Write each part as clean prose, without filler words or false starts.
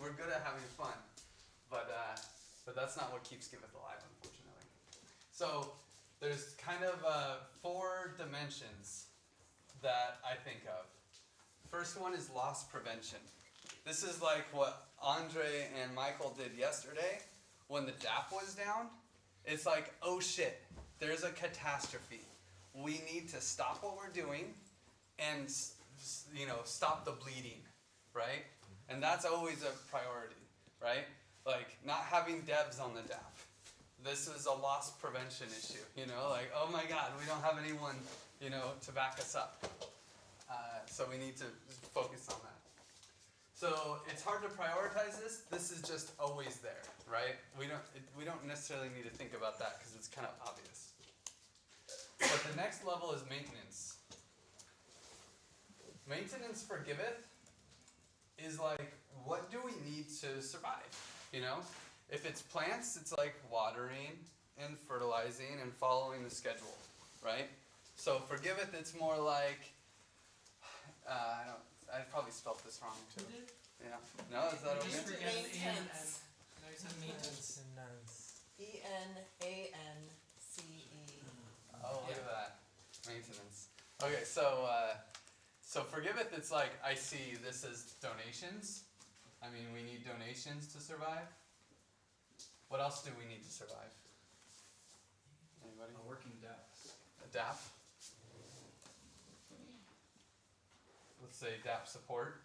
we're good at having fun, but that's not what keeps Giveth alive, unfortunately. So there's kind of 4 dimensions that I think of. First one is loss prevention. This is like what Andre and Michael did yesterday when the DAP was down. It's like, oh shit, there's a catastrophe. We need to stop what we're doing and stop the bleeding, right? And that's always a priority, right? Like not having devs on the DAP. This is a loss prevention issue, like, oh my god, we don't have anyone, to back us up. So we need to focus on that. So it's hard to prioritize this. This is just always there, right? We don't necessarily need to think about that because it's kind of obvious. But the next level is maintenance. Maintenance for Giveth is like, what do we need to survive? If it's plants, it's like watering and fertilizing and following the schedule, right? So for Giveth, it's more like, I probably spelled this wrong too. Yeah. No, is that okay? Just forget Maintenance. no, you said maintenance. ENANCE. Oh, look at that. Maintenance. Okay, so for Giveth, it's like, I see this as donations. I mean, we need donations to survive. What else do we need to survive? Anybody? A working DAP. A DAP? Let's say DAP support.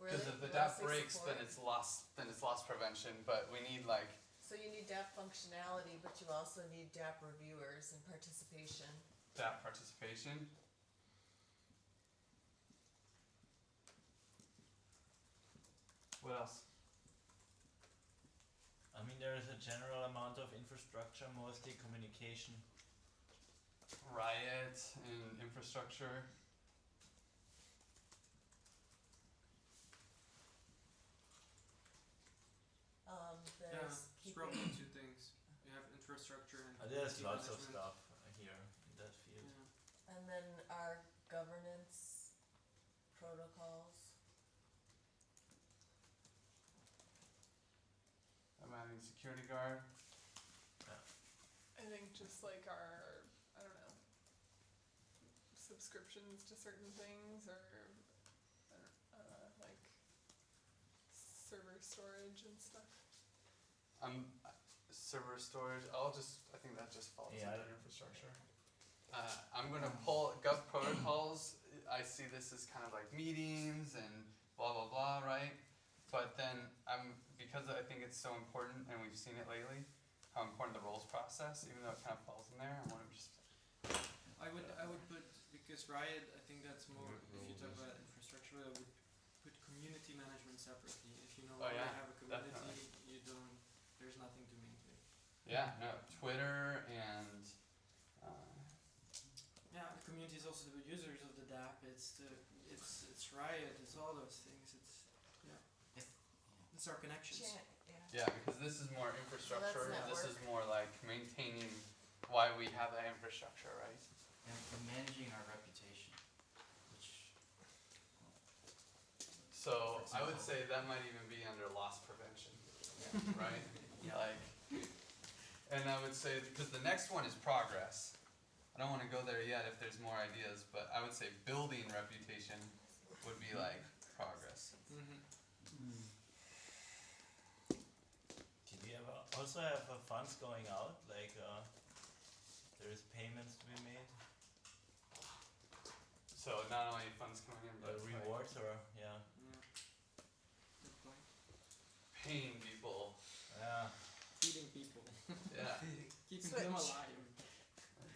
Because if the DAP breaks, then it's loss prevention. But we need like. So you need DAP functionality, but you also need DAP reviewers and participation. DAP participation. What else? I mean, there is a general amount of infrastructure, mostly communication. Riot and infrastructure. There's it's probably 2 things. You have infrastructure and There's community lots of management. stuff here in that field. Yeah. And then our governance protocols. I'm adding security guard. I think just like our, I don't know, subscriptions to certain things or, like server storage and stuff. Server storage, I think that just falls Yeah. under infrastructure. I'm going to pull Gov protocols. I see this as kind of like meetings and blah, blah, blah, right? But then because I think it's so important, and we've seen it lately, how important the roles process, even though it kind of falls in there, I want to just. I would put, because Riot, I think that's more, if you talk about infrastructure, I would put community management separately. If you no longer have a community, definitely. there's nothing to maintain. Yeah, no, Twitter and. Yeah, the community is also the users of the DAP. It's Riot. It's all those things. It's our connections. Yeah, because this is more infrastructure, So and that's this is more like maintaining why we have that infrastructure, right? And managing our reputation, which. So I would say that might even be under loss prevention, right? Yeah. Like, and I would say, because the next one is progress. I don't want to go there yet if there's more ideas, but I would say building reputation would be like progress. Did we ever also have funds going out? Like, there is payments to be made? So not only funds coming in, but rewards or, yeah. Good point. paying people. Yeah. Feeding people. Yeah. Keeping them Switch. alive.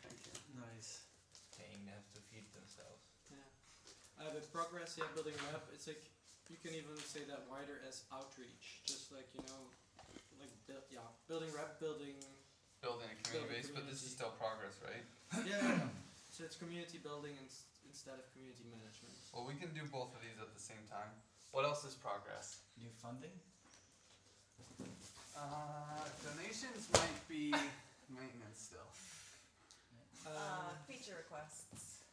Thank you. Nice. Paying them to feed themselves. Yeah. With progress, building web, it's like, you can even say that wider as outreach. Just like, building rep, building Building a community base, but this is still progress, right? Yeah. So it's community building instead of community management. Well, we can do both of these at the same time. What else is progress? New funding? Donations might be maintenance still. Feature requests.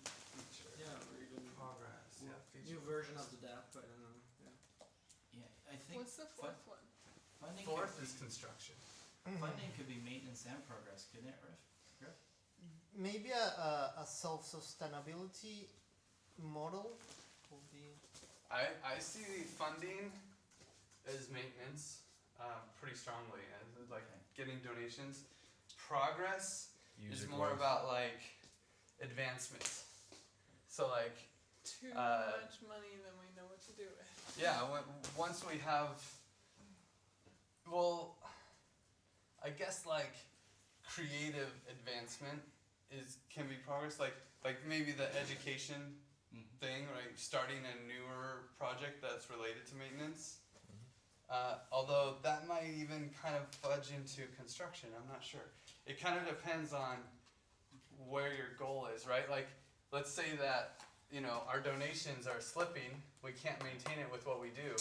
Feature. Yeah, or even Progress. yeah, feature New version of the DAP, I don't know. Yeah. Yeah, I think What's the fourth one? funding Fourth could is be, construction. funding could be maintenance and progress, couldn't it, Riff? Maybe a self-sustainability model will be. I see funding as maintenance pretty strongly, and like getting donations. Progress is more about like advancement. So like Too Uh, much money, then we know what to do with. yeah, once we have, well, I guess like creative advancement can be progress. Like maybe the education thing, right? Starting a newer project that's related to maintenance. Although that might even kind of fudge into construction, I'm not sure. It kind of depends on where your goal is, right? Like, let's say that, you know, our donations are slipping, we can't maintain it with what we do.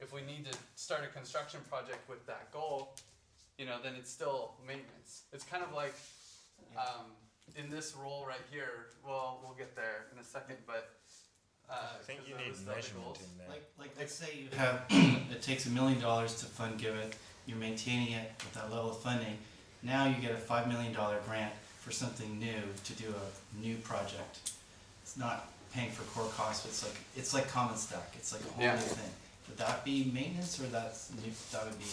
If we need to start a construction project with that goal, you know, then it's still maintenance. It's kind of like, in this role right here, well, we'll get there in a second, but I think you need measurement in there. Like let's say you have, it takes $1 million to fund Give It, you're maintaining it with that level of funding. Now you get a $5 million grant for something new to do a new project. It's not paying for core costs, it's like Common Stack, it's like a whole Yeah. new thing. Would that be maintenance or that's new, that would be,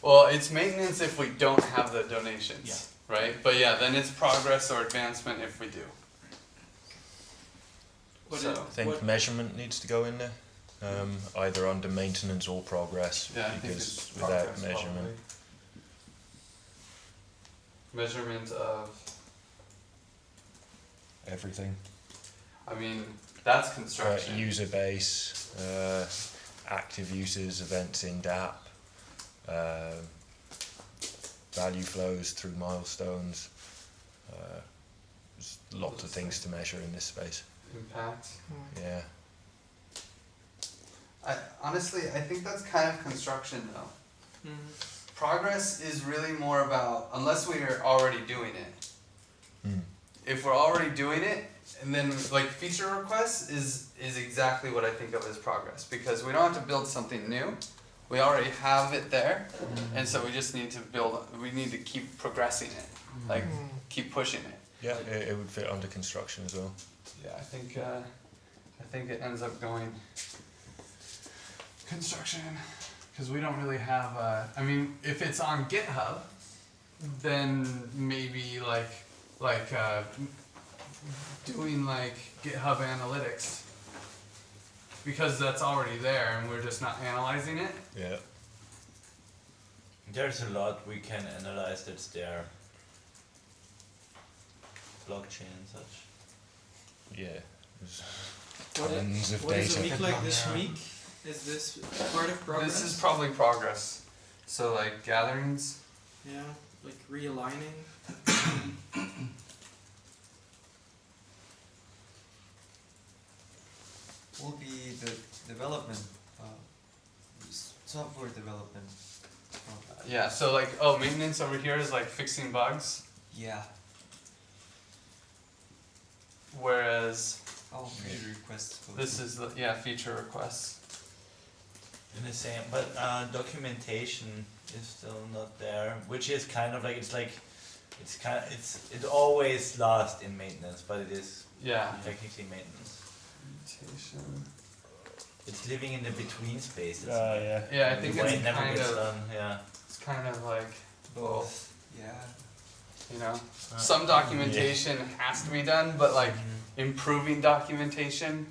well, it's maintenance if we don't have the donations, Yeah. right? But yeah, then it's progress or advancement if we do. What So- is- I think what- measurement needs to go in there, either under maintenance or progress, Yeah, I think because it's without progress, measurement, probably. Measurement of, everything. I mean, that's construction. User base, active users, events in DAP, value flows through milestones. There's lots of things to measure in this space. Impact. Yeah. Honestly, I think that's kind of construction though. Mhm. Progress is really more about, unless we are already doing it. Mm. If we're already doing it, and then like feature requests is exactly what I think of as progress, because we don't have to build something new. We already have it there, and so we just need to we need to keep progressing it, like keep pushing it. Yeah, it would fit under construction as well. Yeah, I think it ends up going construction, because we don't really have. I mean, if it's on GitHub, then maybe like doing like GitHub Analytics, because that's already there and we're just not analyzing it. Yeah. There's a lot we can analyze that's there. Blockchain and such. Yeah. There's What tons of What is a data. week like this week? Is this part of progress? This is probably progress. So like gatherings. Yeah, like realigning. Will be the development, software development. Yeah. So like maintenance over here is like fixing bugs, Yeah. whereas Feature requests. will this be- is the feature requests. In the same, but documentation is still not there, which is kind of like it's always last in maintenance, but it is Yeah. technically maintenance. Documentation. It's living in the between space. Yeah. Yeah, I think why it's it never kind gets of done. Yeah. it's kind of like Both. Yeah. you know some documentation has to be done, but like improving documentation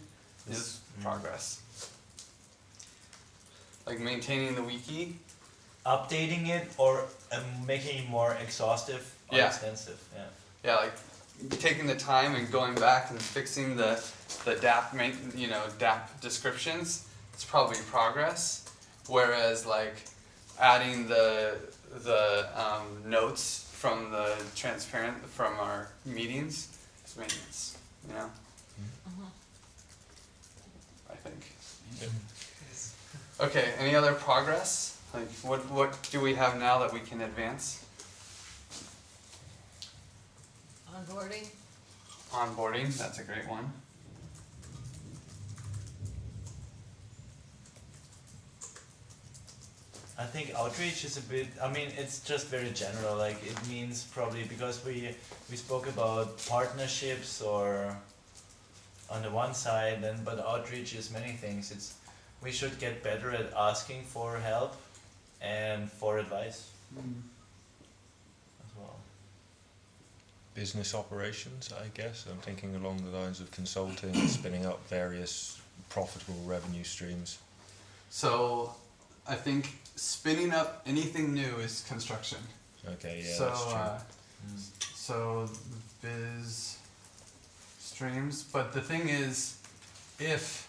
is progress. Like maintaining the wiki. Updating it or making it more exhaustive or Yeah. extensive. Yeah. Yeah, like taking the time and going back and fixing the DAP DAP descriptions. It's probably progress. Whereas like adding the notes from the from our meetings is maintenance. You know. I think. Okay. Any other progress? Like what do we have now that we can advance? Onboarding, Onboarding, that's a great one. I think outreach is a bit, I mean, it's just very general, like it means probably because we spoke about partnerships or on the one side, then but outreach is many things. It's we should get better at asking for help and for advice as well. Business operations, I guess. I'm thinking along the lines of consulting and spinning up various profitable revenue streams. So, I think spinning up anything new is construction. Okay, yeah, so, that's true. So biz streams, but the thing is, if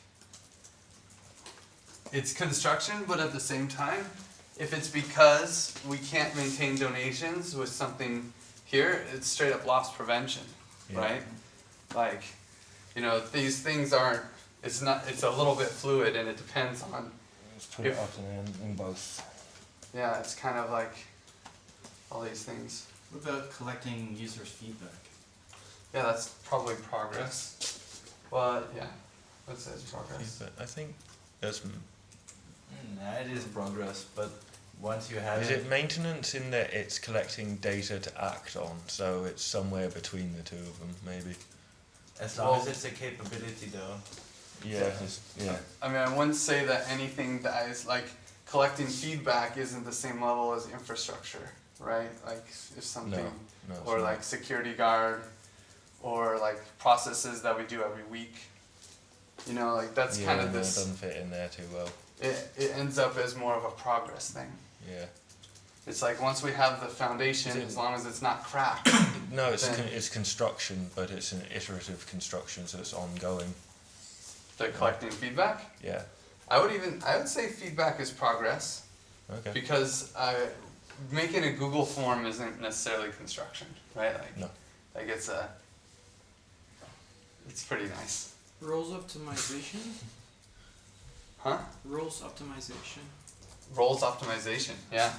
it's construction, but at the same time, if it's because we can't maintain donations with something here, it's straight up loss prevention, Yeah. right? Like, you know, these things aren't. It's not. It's a little bit fluid, and it depends on. Let's put it up in both. Yeah, it's kind of like all these things. What about collecting users' feedback? Yeah, that's probably progress. But yeah, that says progress. But I think that's. Yeah, it is progress, but once you have Is it maintenance in that it's collecting data to act on? So it's somewhere between the two of them, maybe. as long Well- as it's a capability though. Yeah. Yeah. I mean, I wouldn't say that anything that is like collecting feedback isn't the same level as infrastructure, right? Like if something, No. It's or not. like security guard, or like processes that we do every week. You know, like that's Yeah, kind of no, it this. doesn't fit in there too well. It ends up as more of a progress thing. Yeah. It's like once we have the foundation, Is it- as long as it's not cracked. No, it's Then- it's construction, but it's an iterative construction, so it's ongoing. The collecting feedback. Yeah. I would say feedback is progress. Okay. Because making a Google form isn't necessarily construction, right? Like, No. like it's pretty nice, Roles optimization. huh? Roles optimization. Roles optimization, yeah.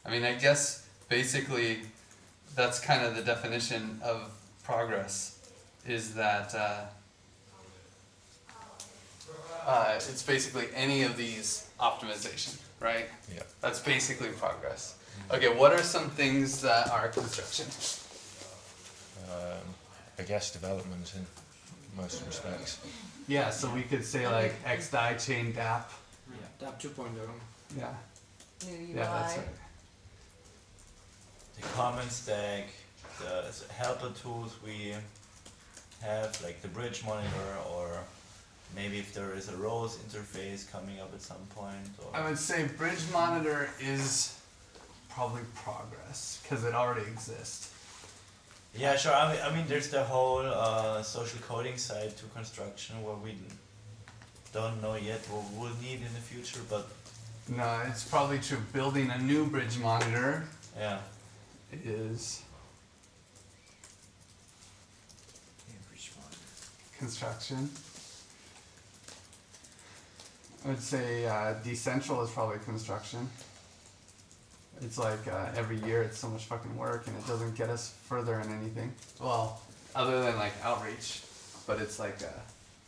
I mean, I guess basically that's kind of the definition of progress, is that it's basically any of these optimization, right? Yeah. That's basically progress. Okay, what are some things that are construction? I guess development in most respects. Yeah, so we could say like XDI chain DAP. Yeah. DAP 2.0. Yeah, New UI. yeah, that's right. The common stack, the helper tools we have, like the bridge monitor, or maybe if there is a roles interface coming up at some point. Or I would say bridge monitor is probably progress because it already exists. yeah, sure. I mean, there's the whole social coding side to construction where we don't know yet what we'll need in the future, but No, it's probably true. Building a new bridge monitor yeah. is construction. I would say decentral is probably construction. It's like every year it's so much fucking work and it doesn't get us further in anything. Well, other than like outreach, but it's like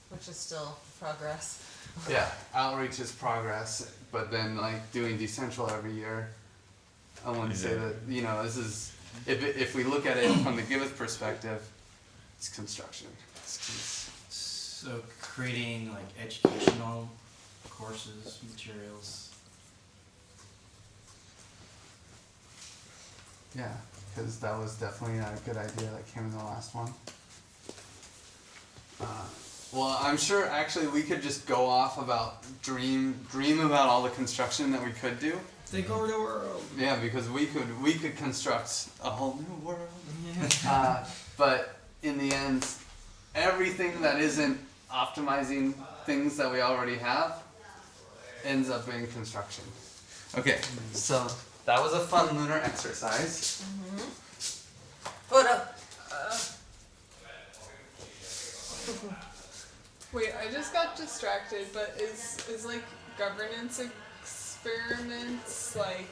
Which is still progress. yeah, outreach is progress, but then like doing decentral every year, I wouldn't say Yeah. that, you know, this is, if we look at it from the Giveth perspective, it's construction. So creating like educational courses, materials. Yeah, because that was definitely a good idea that came in the last one. Well, I'm sure actually we could just go off about dream about all the construction that we could do. Take over the world. Yeah, because we could construct a whole new world. Yeah. But in the end, everything that isn't optimizing things that we already have ends up being construction. Okay, so that was a fun lunar exercise. But Wait, I just got distracted, but is like governance experiments like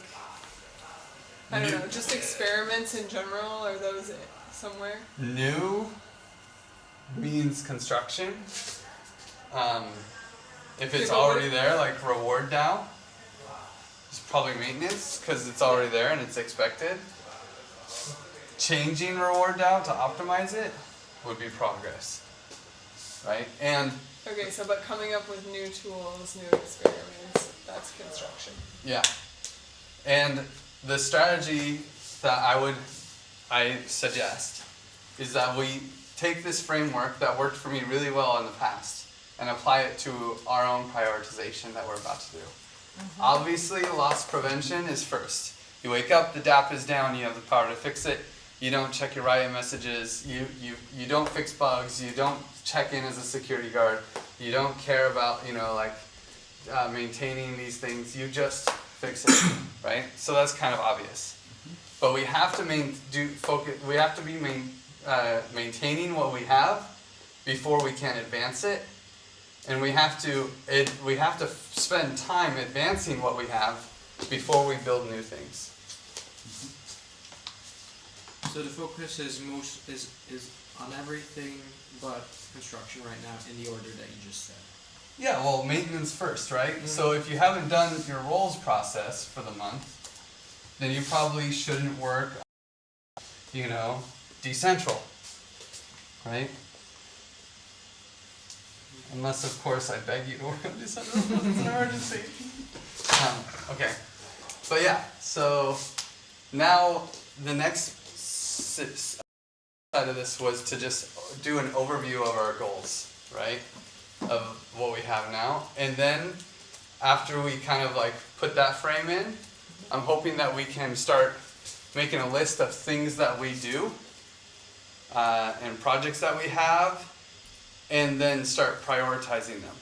I don't know, just experiments in general, are those somewhere? New means construction. If it's Okay, but already there, like reward DAO, is probably maintenance because it's already there and it's expected. Changing reward DAO to optimize it would be progress, right? And Okay, so but coming up with new tools, new experiments, that's construction. yeah, and the strategy that I suggest is that we take this framework that worked for me really well in the past and apply it to our own prioritization that we're about to do. Obviously, loss prevention is first. You wake up, the DApp is down, you have the power to fix it. You don't check your Riot messages, you don't fix bugs, you don't check in as a security guard, you don't care about, maintaining these things, you just fix it, right? So that's kind of obvious. But we have to be maintaining what we have before we can advance it. And we have to spend time advancing what we have before we build new things. So the focus is on everything but construction right now in the order that you just said. Yeah, well, maintenance first, right? So if you haven't done your roles process for the month, then you probably shouldn't work, decentral, right? Unless, of course, I beg you to work on decentral. It's an emergency. Okay, but yeah. So now the next side of this was to just do an overview of our goals, right? Of what we have now. And then after we kind of like put that frame in, I'm hoping that we can start making a list of things that we do and projects that we have, and then start prioritizing them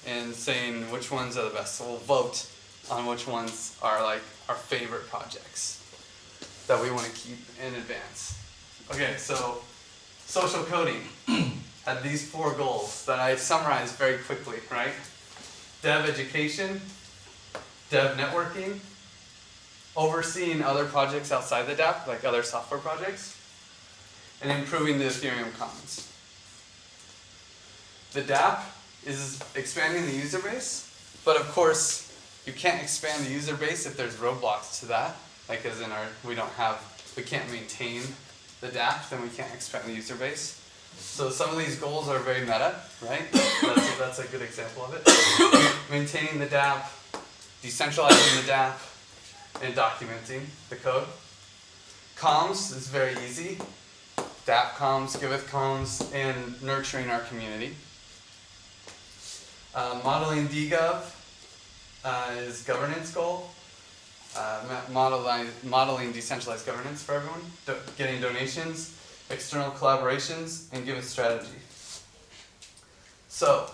and saying which ones are the best. So we'll vote on which ones are like our favorite projects that we want to keep in advance. Okay, so social coding had these 4 goals that I summarized very quickly, right? Dev education, dev networking, overseeing other projects outside the DApp, like other software projects, and improving the Ethereum Commons. The DApp is expanding the user base, but of course, you can't expand the user base if there's roadblocks to that. Like as in we can't maintain the DApp, then we can't expand the user base. So some of these goals are very meta, right? That's a good example of it. Maintaining the DApp, decentralizing the DApp, and documenting the code. Comms is very easy. DApp comms, Giveth comms, and nurturing our community. Modeling DGov is governance goal. Modeling decentralized governance for everyone. Getting donations, external collaborations, and Giveth strategy. So,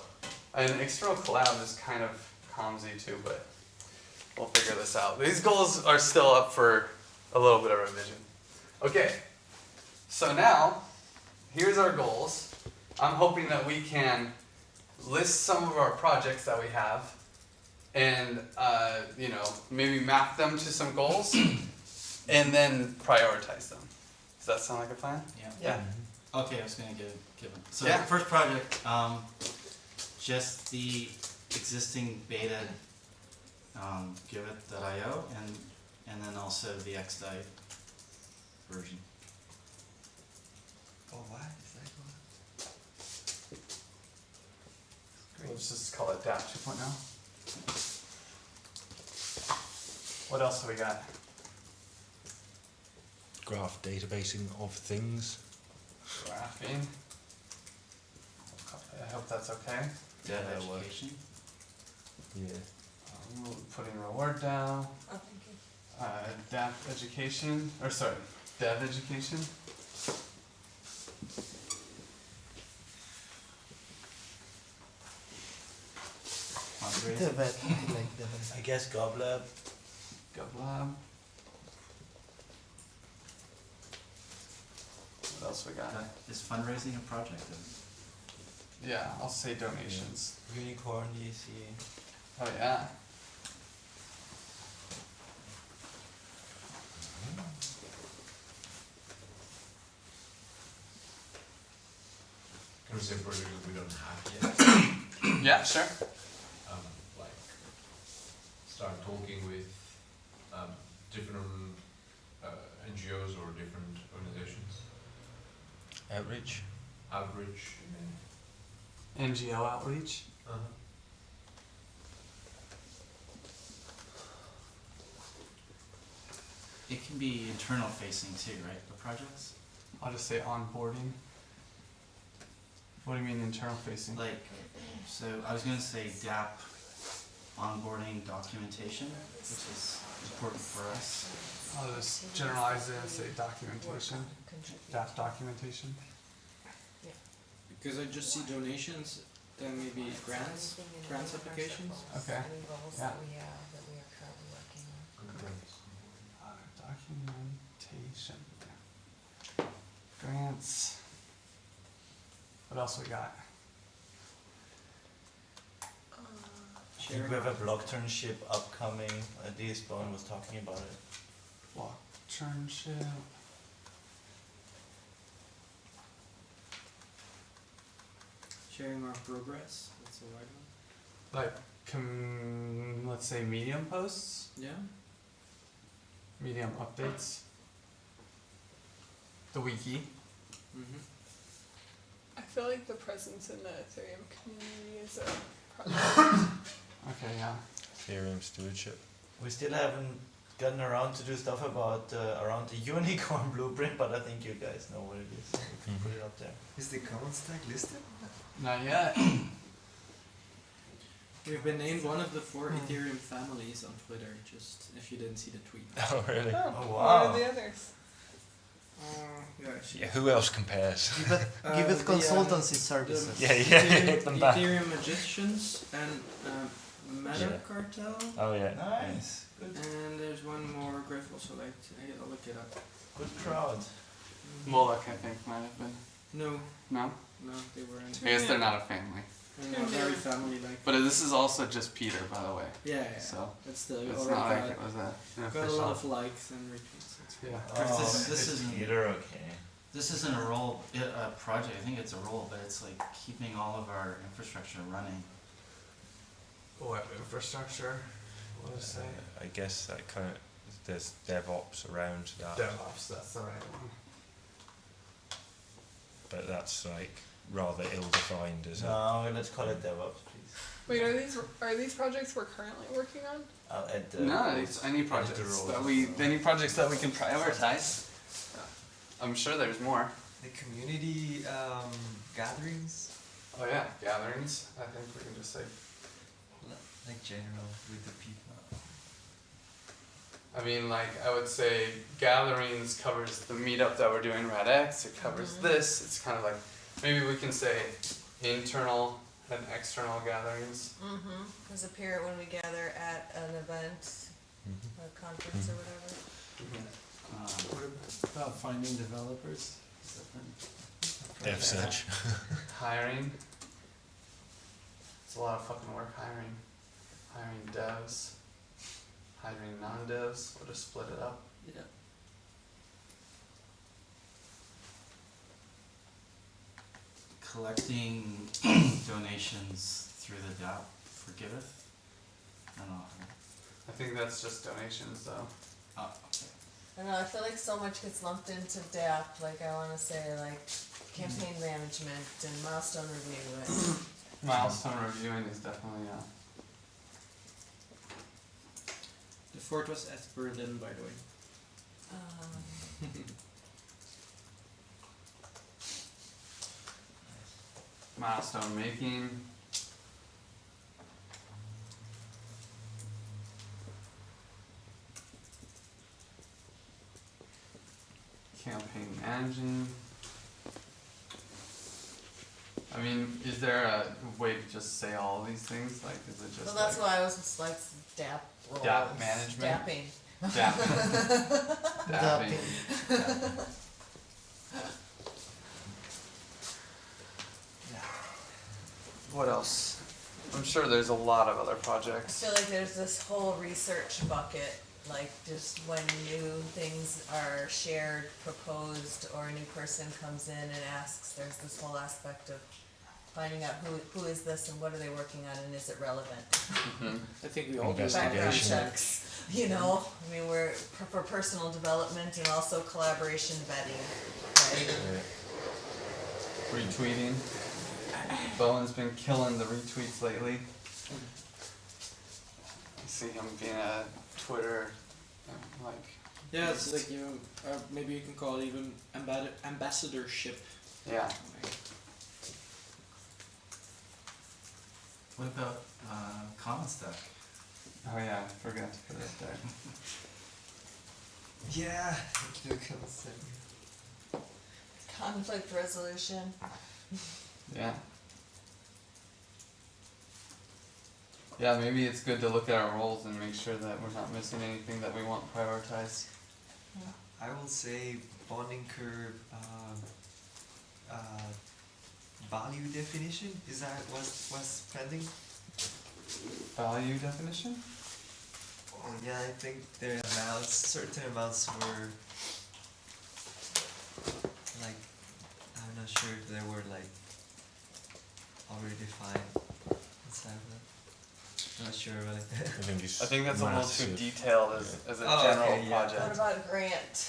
an external collab is kind of comsy too, but we'll figure this out. These goals are still up for a little bit of revision. Okay, so now, here's our goals. I'm hoping that we can list some of our projects that we have and, maybe map them to some goals and then prioritize them. Does that sound like a plan? Yeah. Okay, I was gonna give it. So Yeah. first project, just the existing beta Giveth.io and then also the XDAI version. Oh, what? Let's just call it DApp 2.0. What else do we got? Graph databasing of things. Graphing. I hope that's okay. Dev Yeah, what? education. Yeah. Putting reward down. Oh, thank you. DApp education, dev education. Fundraising. Devet, like Devet. I guess GovLab. GovLab. What else we got? Is fundraising a project? Yeah, I'll say donations. Unicorn DC. Oh yeah. Can we say projects that we don't have yet? Yeah, sure. Like, start talking with different NGOs or different organizations? Outreach. Outreach. NGO outreach. Uh-huh. It can be internal facing too, right, the projects? I'll just say onboarding. What do you mean internal facing? Like, so I was gonna say DAP onboarding documentation, which is important for us. I'll just generalize it and say documentation. DAP documentation. Because I just see donations, then maybe grants applications. Okay. Any roles Yeah. that we have that we are currently working on. Documentation. Grants. What else we got? I think we have a blockturnship upcoming. DS Bone was talking about it. Blockchain. Sharing our progress, that's the right one. Like, let's say Medium posts, Yeah. Medium updates, the wiki. Mm-hmm. I feel like the presence in the Ethereum community is a problem. Okay, yeah. Ethereum stewardship. We still haven't gotten around to do stuff about around the unicorn blueprint, but I think you guys know what it is. So we can put it up there. Is the common stack listed? Not yet. We've been named one of the 4 Ethereum families on Twitter, just if you didn't see the tweet. Oh really? Oh, Oh, what wow. are the others? Yeah, actually. Yeah. Who else compares? Give it the, consultancy services. Yeah, yeah. Ethereum, Hit them back. Ethereum Magicians and Meta Yeah. Cartel. Oh yeah. Nice. Good. And there's one more, Grateful Select. I'll look it up. Good crowd. Moloch, I think, might have been. No, No? they weren't. I guess they're not a family. They're not very family-like. But this is also just Peter, by the way. Yeah. So, It's the it's already not like got, it was an got a official. lot of likes and retweets. Yeah. Oh, This it's isn't- Peter, okay. This isn't a role, a project, I think it's a role, but it's like keeping all of our infrastructure running. What, infrastructure? What did I say? I guess that kind of there's DevOps around that, DevOps, that's the right one. but that's like rather ill-defined, isn't it? No, let's call it DevOps, please. Wait, are these projects we're currently working on? I'll add the No, roles. it's any Add the projects roles. that any projects that we can prioritize. I'm sure there's more. The community gatherings, Oh yeah, gatherings. I think we can just say. like general with the people. I mean, like I would say, gatherings covers the meetup that we're doing RadX. It covers this. It's kind of like maybe we can say internal and external gatherings. Mm-hmm. Because appear when we gather at an event, Mhm. a conference or whatever. What about finding developers? Dev search. Hiring. It's a lot of fucking work hiring. Hiring devs. Hiring non-devs. We'll just split it up. Yeah. Collecting donations through the DApp for Giveth? I don't know. I think that's just donations though. Oh, okay. I don't know, I feel like so much gets lumped into DAP, like I wanna say like campaign management and milestone review and Milestone reviewing is definitely The fort was at Berlin, by the way. milestone making. Campaign managing. I mean, is there a way to just say all these things? Like, is it just well, that's like why I was just like DAP roles. DAP management? Dapping. dapping? What else? I'm sure there's a lot of other I projects. feel like there's this whole research bucket, like just when new things are shared, proposed, or a new person comes in and asks, there's this whole aspect of finding out who is this and what are they working on and is it relevant? I think we all do Background that. checks, you know, I mean, we're for personal development and also collaboration vetting, right? Retweeting. Bowen's been killing the retweets lately. You see him being a Twitter, like. Yeah, it's like maybe you can call it even ambassadorship. Yeah. What about Common Stack? Oh yeah, I forgot to put it there. Yeah, do consent. Conflict resolution. Yeah. Yeah, maybe it's good to look at our roles and make sure that we're not missing anything that we want prioritized. I will say bonding curve value definition. Is that what's pending? Value definition? Oh yeah, I think there are amounts, certain amounts were like, I'm not sure if they were like already defined inside of that. I'm not sure about it. I think that's a little too massive. detailed as a Oh, general okay, yeah. project. What about grant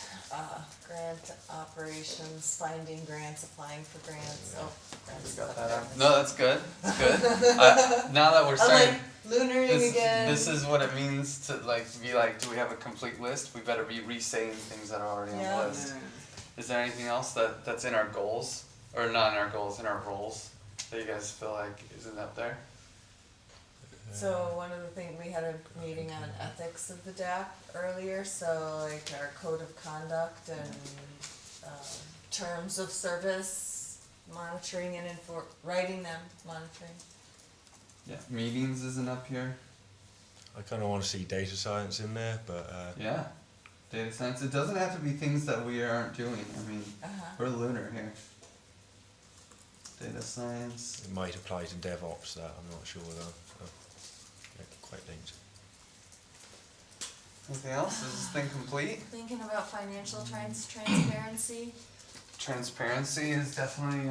operations, finding grants, applying for grants, oh, grants. Got up that there. up. No, that's good. That's good. Now that we're I'm starting, like, lunaring again. this is what it means to like be like, do we have a complete list? We better be re-saying things that are already on Yeah. the list. Is there anything else that's in our goals, or not in our goals, in our roles, that you guys feel like isn't up there? So one of the things, we had a meeting on ethics of the DAP earlier, so like our code of conduct and terms of service, monitoring and writing them, monitoring. Yeah. Meetings isn't up here. I kind of want to see data science in there, but Yeah. Data science. It doesn't have to be things that we aren't doing. I mean, we're lunar here. Data science. it might apply to DevOps. That I'm not sure though. So, yeah, quite linked. Anything else? Is this thing complete? Thinking about financial transparency. Transparency is definitely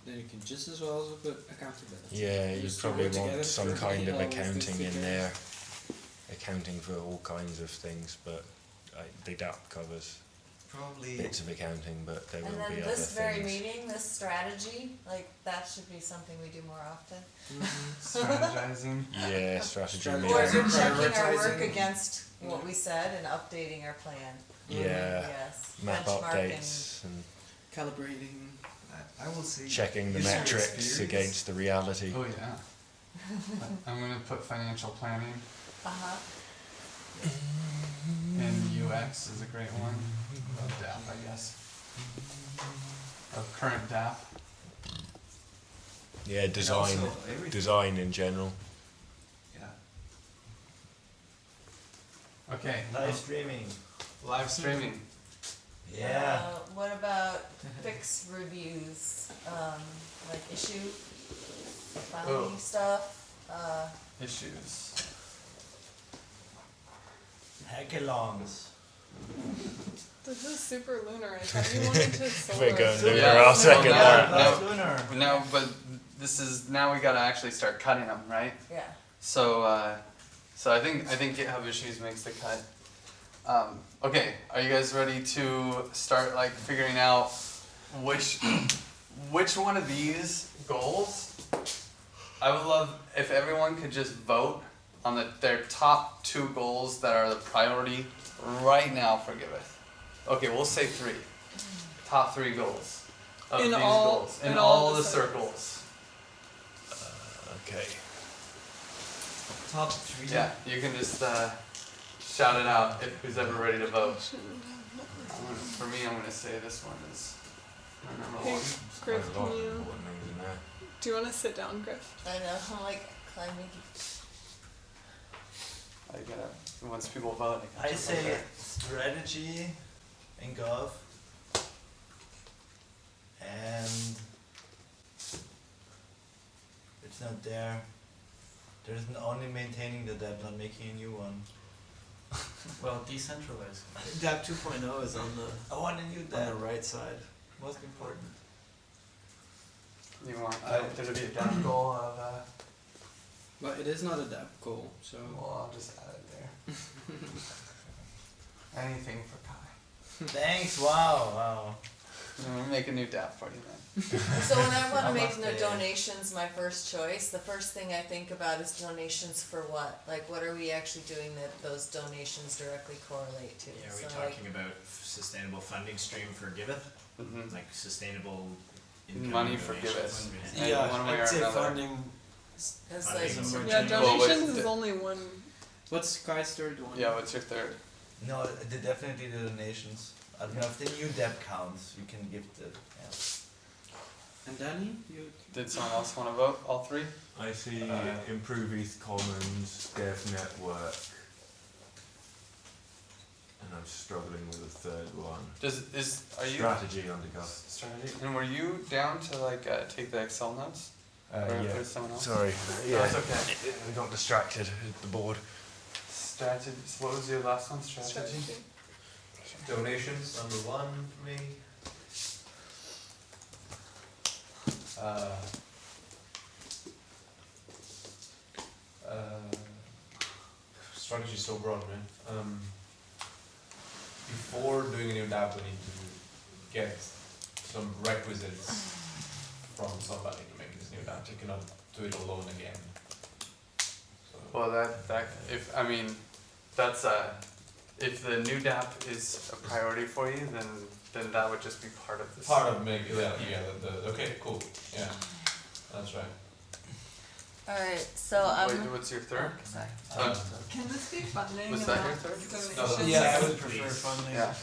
Then you can just as well as put accountability. Yeah, you Just to probably work together want some for kind of always the accounting in secret. there. Accounting for all kinds of things, but the DAP covers Probably. bits of accounting, but there And will then be other this very things. meeting, this strategy, like that should be something we do more often. strategizing. Yeah, strategy. Strategy. Or meeting. checking our work Prioritizing. against what we said and updating our plan. Yeah, Yes. map Benchmarking. updates and Calibrating. I will say. checking the user metrics experience. against the reality. Oh yeah. I'm gonna put financial planning, Uh-huh. and UX is a great one. Of DAP, I guess. Of current DAP. Yeah, And design, also everything. design in general. Yeah. Okay. Live streaming. Live streaming. Yeah. What about fix reviews, like issue, finding stuff, Issues. Hackalongs. This is super lunar. I thought you wanted to solar. We're going Yeah. lunar, I'll second No, that. no. That's lunar. No, but this is now we gotta actually start cutting them, right? yeah. So I think GitHub issues makes the cut. Okay, are you guys ready to start like figuring out which one of these goals? I would love if everyone could just vote on their top 2 goals that are the priority right now for Giveth. Okay, we'll say 3. Top 3 goals of In these all- goals in in all all the the circles. Okay. Top 3. Yeah, you can just shout it out if who's ever ready to vote. For me, I'm gonna say this one is my number Hey, 1. Griff, Quite a can lot of you, important things in there. do you want to sit down, Griff? I know, I'm like climbing. I gotta once people vote. I gotta say jump over. strategy in Gov and it's not there. There's only maintaining the debt, not making a new one. Well, decentralized. DAP 2.0 is on the I want a new on debt. the right side. Most important. You want there to be a DAP goal of, But it is not a DAP goal, so. well, I'll just add it there. Anything for Kai. Thanks. Wow. We'll make a new DAP for you then. So when I wanna make Namaste. the donations my first choice, the first thing I think about is donations for what? Like, what are we actually doing that those donations directly correlate to? Yeah, are we So, like, talking about sustainable funding stream for Giveth? Mm-hmm. Like sustainable income Money for donations? Giveth. And Yeah, one way or I'd say another. funding. It's Funding like, for Yeah, change. donations Well, is only one. What's Kai's third one? Yeah, what's your third? No, definitely the donations. I don't know if the new debt counts. You can give the. Yeah. And Danny, you. Did someone else want to vote? All three? I see improve East Commons, Dev Network, and I'm struggling with the third one. Are you Strategy undergo. strategy? And were you down to like take the Excel notes? Or someone else? Sorry. Yeah, that's okay. We got distracted at the board. Strategy. So what was your last one? Strategy. Donations, number one for me. Strategy is so broad, man. Before doing a new DApp, we need to get some requisites from somebody to make this new DApp. You cannot do it alone again. So, Well, that if I mean, that's if the new DApp is a priority for you, then that would just be part of this. part of making okay, cool, yeah, that's right. alright, so Wait, what's your third? sorry. Can this be funding? Was and that not your third? donations? Yeah, I Please. would prefer funding. Yeah.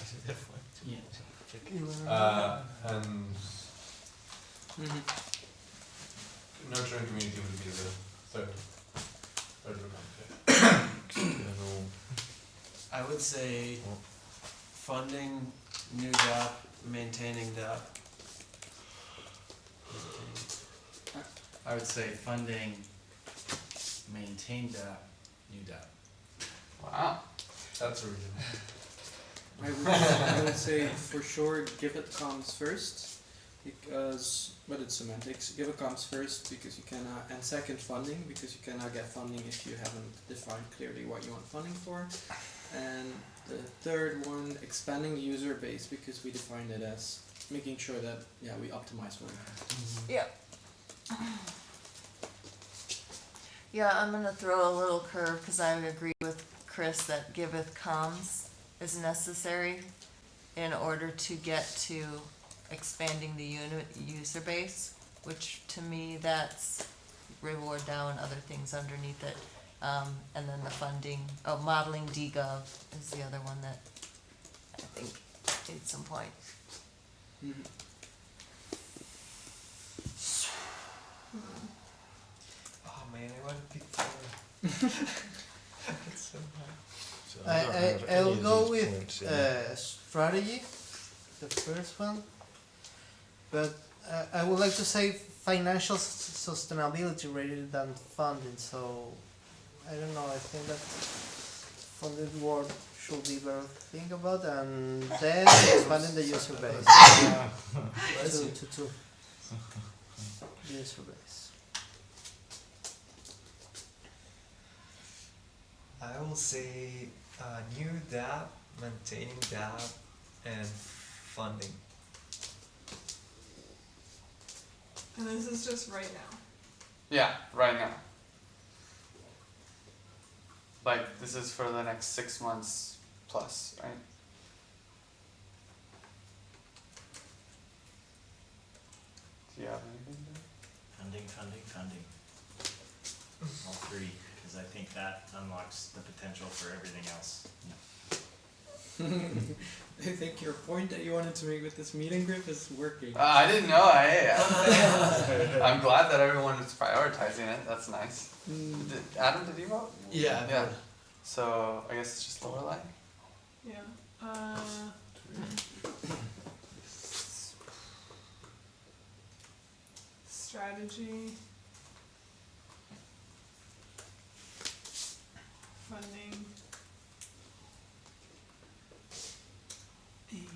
And Mm-hmm. nurturing community would be the third one. I would say funding new DApp, maintaining DApp. I would say funding, maintain DApp, new DApp. Wow. That's original. I would say for sure Giveth comes first because, but it's semantics. Giveth comes first because you cannot, and second funding because you cannot get funding if you haven't defined clearly what you want funding for. And the third one, expanding the user base because we defined it as making sure that we optimize one. Yeah. Yeah, I'm gonna throw a little curve, cause I would agree with Chris that Giveth comms is necessary in order to get to expanding the user base, which to me, that's reward down, other things underneath it. And then the funding, modeling DGov is the other one that I think needs some point. Mm-hmm. Oh man, I want to pick four. It's so hard. I'll go with strategy, the first one. But I would like to say financial sustainability rather than funding. So I don't know. I think that funded word should be better to think about, and then expanding the user base. to user base. I will say new DApp, maintaining DApp, and funding. And this is just right now. Yeah, right now. Like this is for the next 6 months plus, right? Do you have anything to Funding. All three, because I think that unlocks the potential for everything else. I think your point that you wanted to make with this meeting group is working. I didn't know. I'm glad that everyone is prioritizing it. That's nice. Adam, did you vote? Yeah. Yeah. So I guess it's just Lorelai. Yeah. Strategy. Funding. And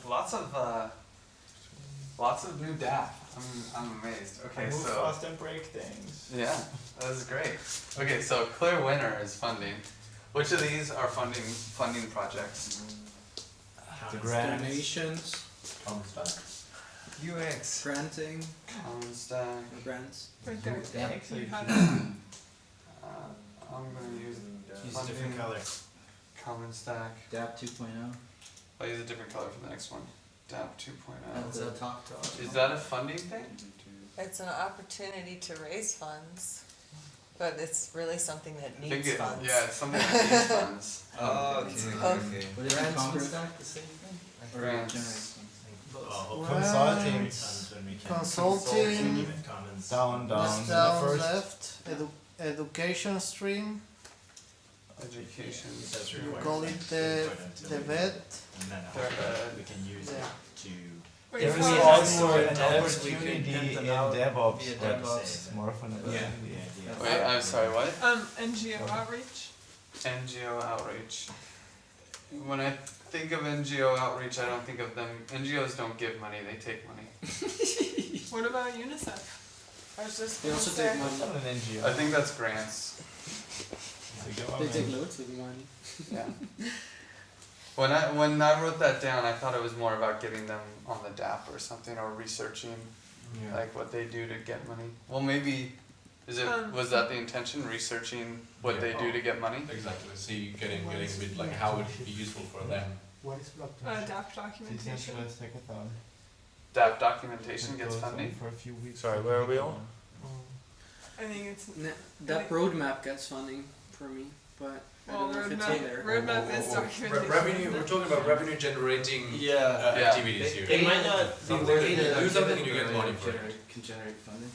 lots of new DAP. I'm amazed. Okay, Move so fast and break things. yeah, that was great. Okay, so clear winner is funding. Which of these are funding projects? The grants. Donations, UX. granting, Common Stack. grants. Right there. Yeah. You had it. I'm gonna use Use a different color. Common Stack. DAP 2.0. I'll use a different color for the next one. DAP 2.0. That's a talk to. Is that a funding thing? It's an opportunity to raise funds, but it's really something that I think needs funds. yeah, it's something that needs funds. Oh, okay, okay. What is Grants common for- stack? The same thing? Or Grants. generate Well, Grants. consulting times when we can. Consulting. Commons. Down, That's the down first. left. Education stream. Education. That's You required. call it the vet. And then They're after we can use Yeah. it to. Wait, There is so- also an Developers, we could opportunity print in them out, DevOps, be a but DevOps. it's more fun than Yeah. the Wait, I'm sorry, what? NGO outreach. NGO outreach. When I think of NGO outreach, I don't think of them. NGOs don't give money; they take money. What about UNICEF? I was just They gonna also say. take It's money. not an NGO. I think that's grants. They take loads of money. Yeah. When I wrote that down, I thought it was more about getting them on the DAP or something, or researching like what they do to get money. Well, maybe was that the intention? Researching what they do to get money. Exactly, see, getting a bit like how would it be useful for them. DAP documentation. DAP documentation gets funding. For a few weeks. Sorry, where are we on? I think it's That roadmap gets funding for me, but I well, don't know if it's in there. roadmap is documentation. Revenue, we're talking about revenue generating Yeah. Yeah. activities here. It might not be Something worth that you it. do something and you get money for it. Can generate funding.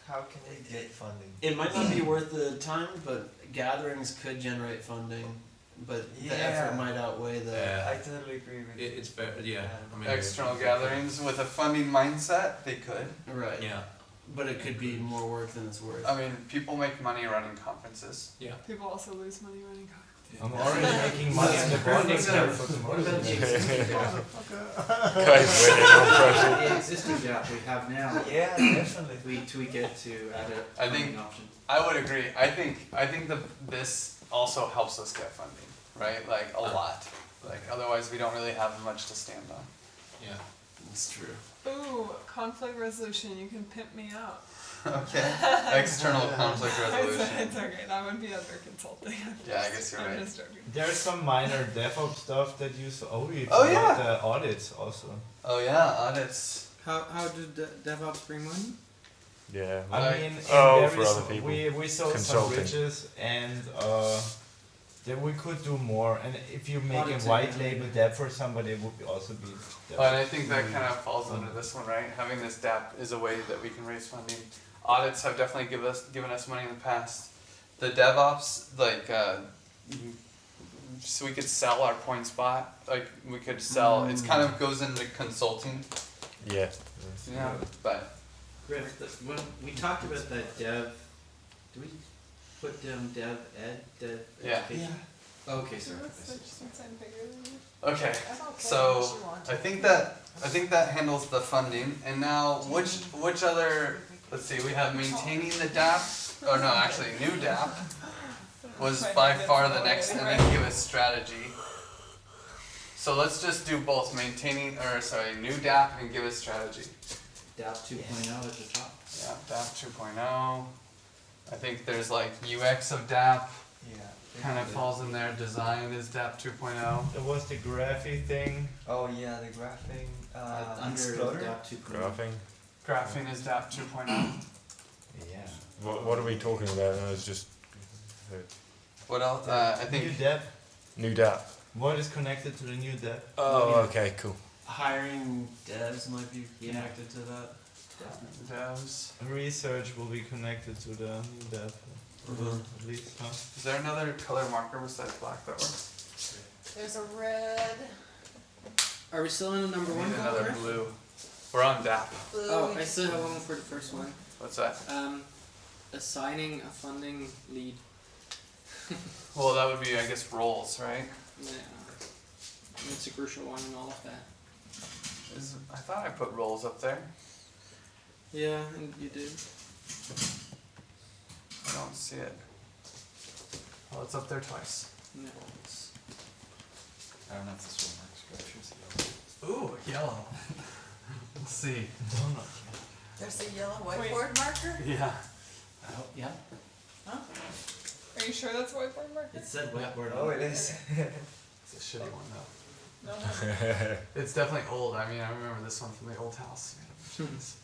How can they get funding? It might not be worth the time, but gatherings could generate funding, but the effort Yeah. might outweigh the. I totally agree with It's fair, yeah. I mean, External gatherings with a funding mindset, they could. Right. Yeah, But it could be more work than it's worth. I mean, people make money running conferences. yeah. People also lose money running conferences. I'm already making money on the bonding curve for What tomorrow. about the existing DAP? Guys, we're no pressure. The existing DAP we have now, Yeah, definitely. we tweak it to add a I think- funding option. I would agree. I think this also helps us get funding, right? Like a lot. Like otherwise we don't really have much to stand on. Yeah. That's true. Ooh, conflict resolution. You can pimp me out. Okay. External conflict resolution. It's okay. That would be under consulting. Yeah, I guess you're I'm right. just joking. There's some minor DevOps stuff that you saw. Oh, we Oh, forgot yeah. the audits also. Oh yeah, audits. How do DevOps bring money? Yeah. I Like- mean, Oh, in for very other people. we saw some Consulting. riches and that we could do more. And if you make a Auditing, white yeah. label dev for somebody, it would also be. Oh, and I think that kind of falls under this one, right? Having this DAP is a way that we can raise funding. Audits have definitely given us money in the past. The DevOps, like, so we could sell our point spot. Like we could sell. It's kind of goes into consulting. Yeah. Yeah, but Griff, when we talked about that dev, do we put down dev ed, dev Yeah. education? Okay, sorry. okay. So I think that handles the funding. And now which other? Let's see. We have maintaining the DAP. Oh no, actually new DAP was by far the next, and then give us strategy. So let's just do both new DAP and give us strategy. DAP 2.0 at the top. Yeah, DAP 2.0. I think there's like UX of DAP Yeah. kind of falls in there. Design is DAP 2.0. There was the graphy thing. Oh yeah, the graphing Under exploder. DAP 2.0. Graphing. Graphing is DAP 2.0. Yeah. What are we talking about? No, it's just What else? I New think dev. new DAP. What is connected to the new dev? Oh, okay, cool. Hiring devs might be connected to that. devs. Research will be connected to the new dev. At least, huh? Is there another color marker besides black that works? There's a red, Are we still in the number We one need another color? blue. We're on DAP. blue. Oh, I still have one for the first one. What's that? Assigning a funding lead. Well, that would be, I guess, roles, right? Yeah. and it's a crucial one in all of that. I thought I put roles up there. Yeah, and you do. I don't see it. Oh, it's up there twice. No, it's I don't know if this will work. Ooh, yellow. Let's see. There's a yellow Wait. whiteboard marker? Yeah. Oh, yeah. Huh? Are you sure that's a whiteboard marker? It said whiteboard. Oh, it is. It's a shitty one though. No. It's definitely old. I mean, I remember this one from the old house. You have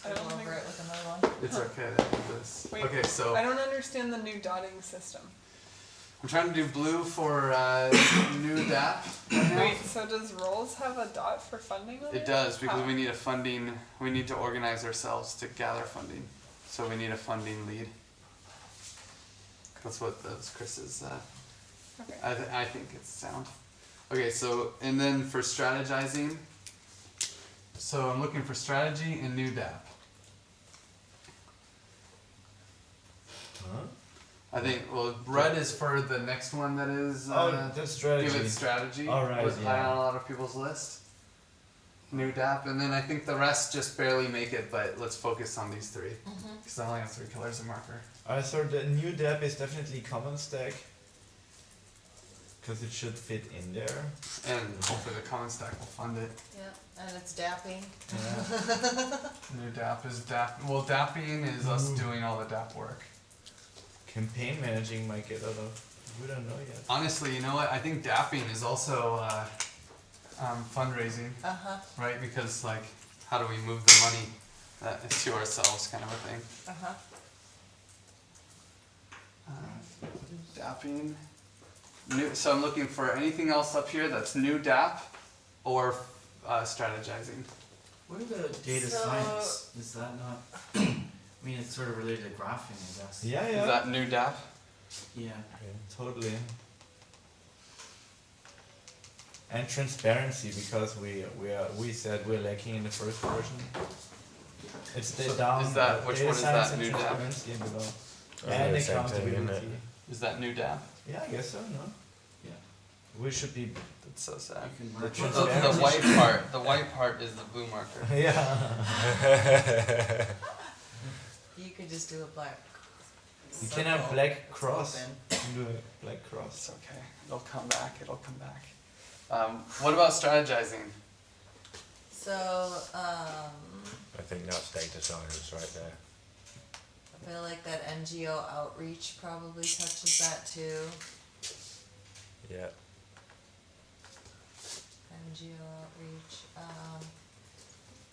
to I don't scribble think- over it with another one. It's okay to do this. Wait, Okay, so I don't understand the new dotting system. I'm trying to do blue for new DAP right now. Wait, so does roles have a dot for funding on it? It does because How? we need a funding. We need to organize ourselves to gather funding. So we need a funding lead. That's what those Chris's. Okay. I think it's sound. Okay, so and then for strategizing. So I'm looking for strategy and new DAP. Huh? I think red is for the next one that is. Oh, that's strategy. Give it strategy. Alright, was high yeah. on a lot of people's list. New DAP, and then I think the rest just barely make it, but let's focus on these three. Because I only have 3 colors of marker. I thought the new dApp is definitely common stack. Because it should fit in there. And hopefully the common stack will fund it. Yeah, and it's dapping. Yeah. New DAP is DAP. Well, DAPing is us doing all the DAP work. Campaign managing might get out of. We don't know yet. Honestly, you know what? I think DAPing is also fundraising, Uh-huh, right? Because, like, how do we move the money to ourselves, kind of a thing. uh-huh. DAPing. New, so I'm looking for anything else up here that's new DAP or strategizing. What are the data So- science? Is that not? I mean, it's sort of related to graphing, I guess. Yeah, Is yeah. that new DAP? Yeah. Totally. And transparency, because we said we're lacking in the first version. It's the So down. is that- which data one is science that, and new dApp? transparency and below. Oh, And the same thing, isn't accountability. it? Is that new DAP? Yeah, I guess so. No. Yeah. We should be. That's so sad. You can The merge trans- The Transparency white should- part, the white part is the blue marker. Yeah. You could just do a black. You can have circle. black cross. Open. You can do a black cross. It's okay. It'll come back. It'll come back. What about strategizing? So, I think that's data science right there. I feel like that NGO outreach probably touches that too. Yeah. NGO outreach,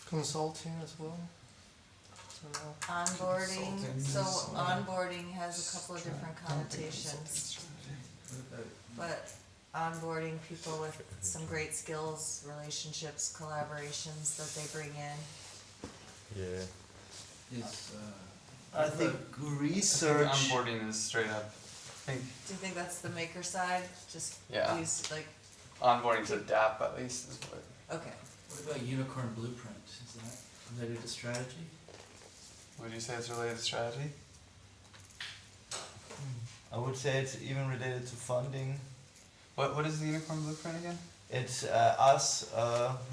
Consulting as well. I don't know. onboarding, Consulting. so onboarding has a couple of different connotations. But onboarding people with some great skills, relationships, collaborations that they bring in. Yeah. Is I think I think research. onboarding is straight up. I think Do you think that's the maker side? Just Yeah. use like, onboarding to DAP at least is what. okay. what about unicorn blueprint? Is that related to strategy? Would you say it's related to strategy? I would say it's even related to funding. What is the unicorn blueprint again? It's us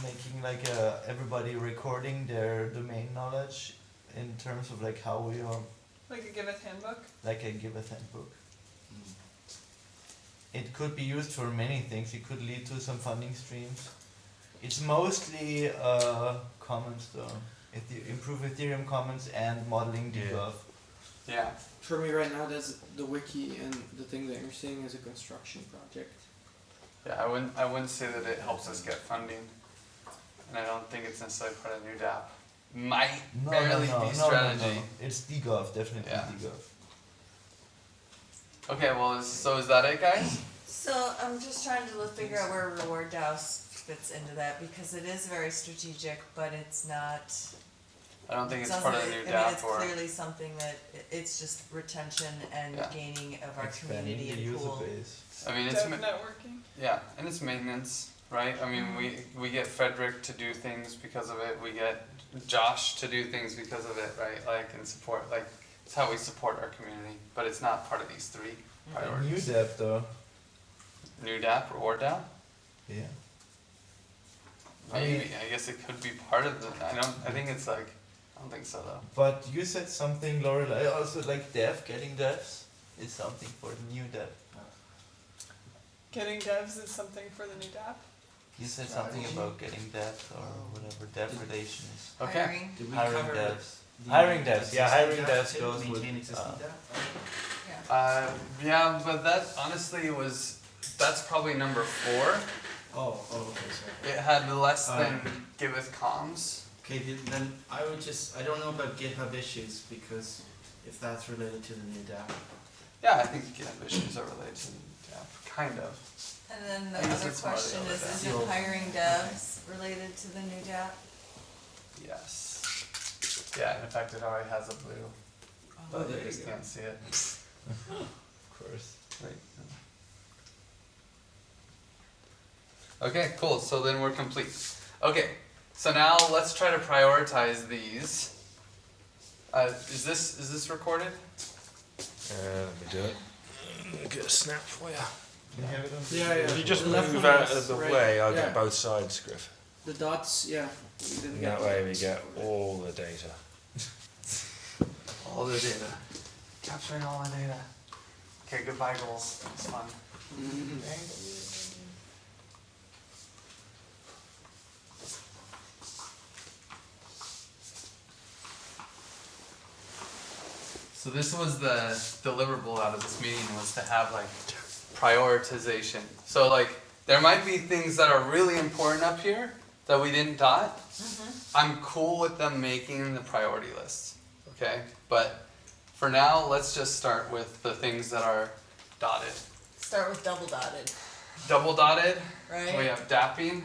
making like everybody recording their domain knowledge in terms of like how we are Like a Giveth handbook? like a Giveth handbook. It could be used for many things. It could lead to some funding streams. It's mostly commons though. Improve Ethereum commons and modeling DGov. Yeah. For me right now, that's the wiki, and the thing that you're seeing is a construction project. Yeah, I wouldn't say that it helps us get funding. And I don't think it's necessarily part of new DAP. Might barely be strategy. It's DGov, definitely Yeah. DGov. Okay, well, so is that it, guys? So I'm just trying to figure out where Reward DAOs fits into that, because it is very strategic, but it's not. I don't think it's doesn't- part of the new I mean, DAP it's or. clearly something that, it's just retention and Yeah. gaining of our Expanding community the and user pool. base. I mean, it's. Dev networking? Yeah, and it's maintenance, right? I mean, we get Frederick to do things because of it. We get Josh to do things because of it, right? Like, and support, like, it's how we support our community. But it's not part of these 3 New priorities. dev though. new DAP or DAP? Yeah. Maybe, I guess it could be part of the, I think it's like, I don't think so though. But you said something, Lorelai, also like dev, getting devs is something for the new dev. Getting devs is something for the new DApp. You said something about getting devs or whatever dev relations. Okay. Hiring. Did we Hiring cover devs. the Hiring devs, yeah, existing hiring DApp devs too? goes with, Maintain existing DApp? Yeah. Yeah, but that honestly that's probably number 4. Oh, okay, sorry. It had less Uh, than giveth comms. Okay, then I would just, I don't know about GitHub issues, because if that's related to the new DApp. Yeah, I think GitHub issues are related to DAP, kind of. And then the I guess other it's more the question other is, DApp. isn't hiring devs related to the new DAP? Yes. Yeah, in fact, it already has a blue, but there you you just go. can't see it. of course. Right. Okay, cool. So then we're complete. Okay, so now let's try to prioritize these. Is this recorded? Let me do it. Get a snap for you. You have it on? Yeah, yeah. If you just The left move one out is of the right. way, I'll Yeah. get both sides, Griff. The dots, yeah. We didn't And get that way we get all the data. All the data. Capturing all the data. Okay, goodbye goals. It's fun. So this was the deliverable out of this meeting, was to have like prioritization. So like there might be things that are really important up here that we didn't dot. I'm cool with them making the priority list, okay? But for now, let's just start with the things that are dotted. Start with double dotted, Double dotted, right? we have dapping.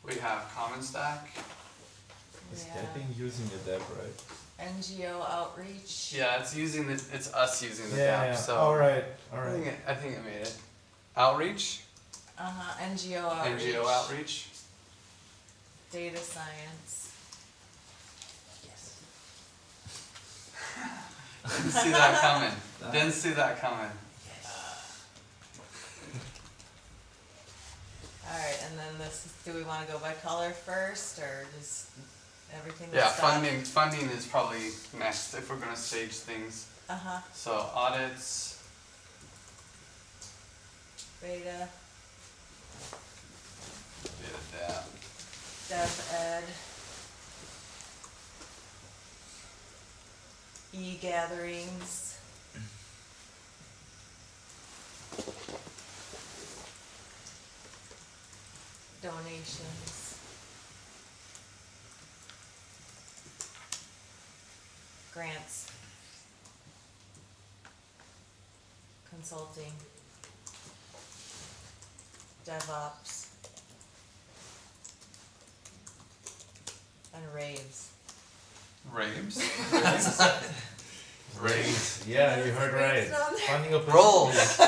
We have common stack. Is Yeah. that being using the dev, right? NGO outreach. Yeah, it's us using the Yeah, DApp, yeah. so Alright, I alright. think it made it. Outreach, NGO outreach. NGO outreach. Data science. Didn't see that coming. Didn't see that coming. Alright, and then this, do we wanna go by color first, or just everything Yeah, that's dotted? funding is probably next if we're gonna stage things. Uh-huh, So audits, beta, yeah, dev ed. E-gatherings. Donations. Grants. Consulting. DevOps. And raves. raves, Raves. Yeah, you heard right. Raves down there. Funding of rolls, Raves.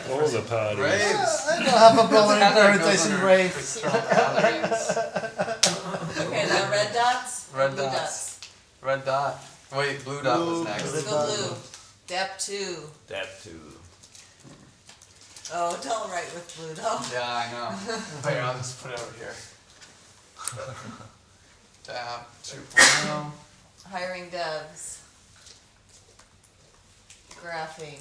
All the parties. raves. I don't have a problem That's kinda with goes prioritizing under raves. external gatherings. Okay, now red dots? or Red blue dots. Red dot. Wait, blue dot was Blue. next. Let's go blue. Dep 2. That too. Oh, don't write with blue though. Yeah, I know. Wait, I'll just put it over here. Dap 2.0. Hiring devs. Graphing.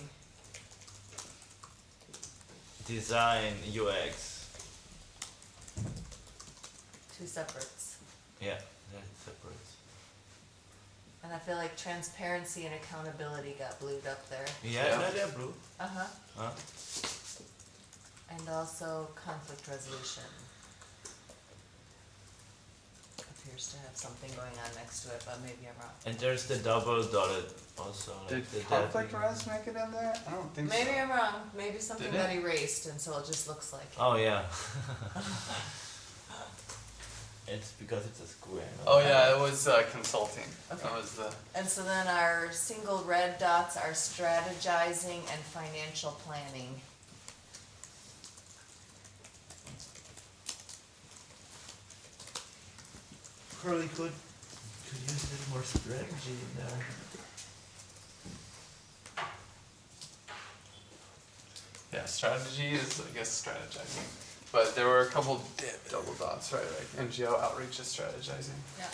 Design UX. 2 separates. Yeah, that's separate. And I feel like transparency and accountability got blued up there. Yeah, Yeah. no, they're blue. Uh-huh. Huh? And also conflict resolution. Appears to have something going on next to it, but maybe I'm wrong. And there's the double dotted also. Did Like the conflict dapping. res make it in there? I don't think so. Maybe I'm wrong. Maybe something Did it? got erased and so it just looks like it. Oh yeah. It's because it's a square. no? Oh yeah, it was consulting. Okay. That was the. And so then our single red dots are strategizing and financial planning. Curly could could use a little more strategy in there. Yeah, strategy is, I guess, strategizing. But there were a couple double dots, right? Like NGO outreach is strategizing. Yeah.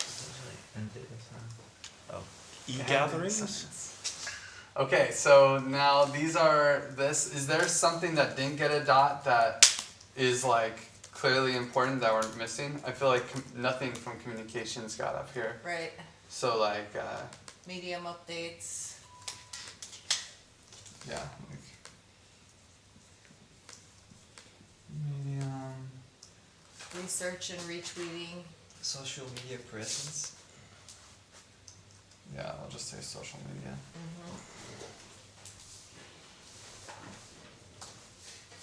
And data science. E-gatherings? Okay, so now these are this. Is there something that didn't get a dot that is like clearly important that we're missing? I feel like nothing from communications got up here. Right. So like, Medium updates. yeah. Like medium. Research and retweeting. Social media presence. Yeah, I'll just say social media.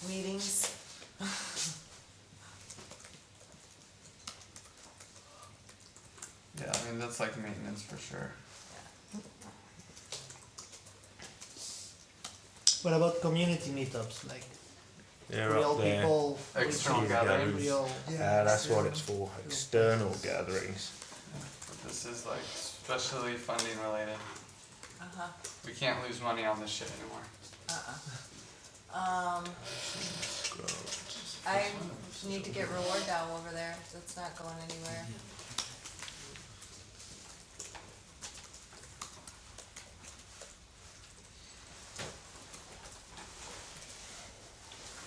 Meetings. Yeah, I mean that's like maintenance for sure. What about community meetups? Like They're real up there. people, External reaching gatherings. real. That's what it's for. External gatherings. But this is like especially funding related. Uh-huh. We can't lose money on this shit anymore. I need to get reward down over there. That's not going anywhere.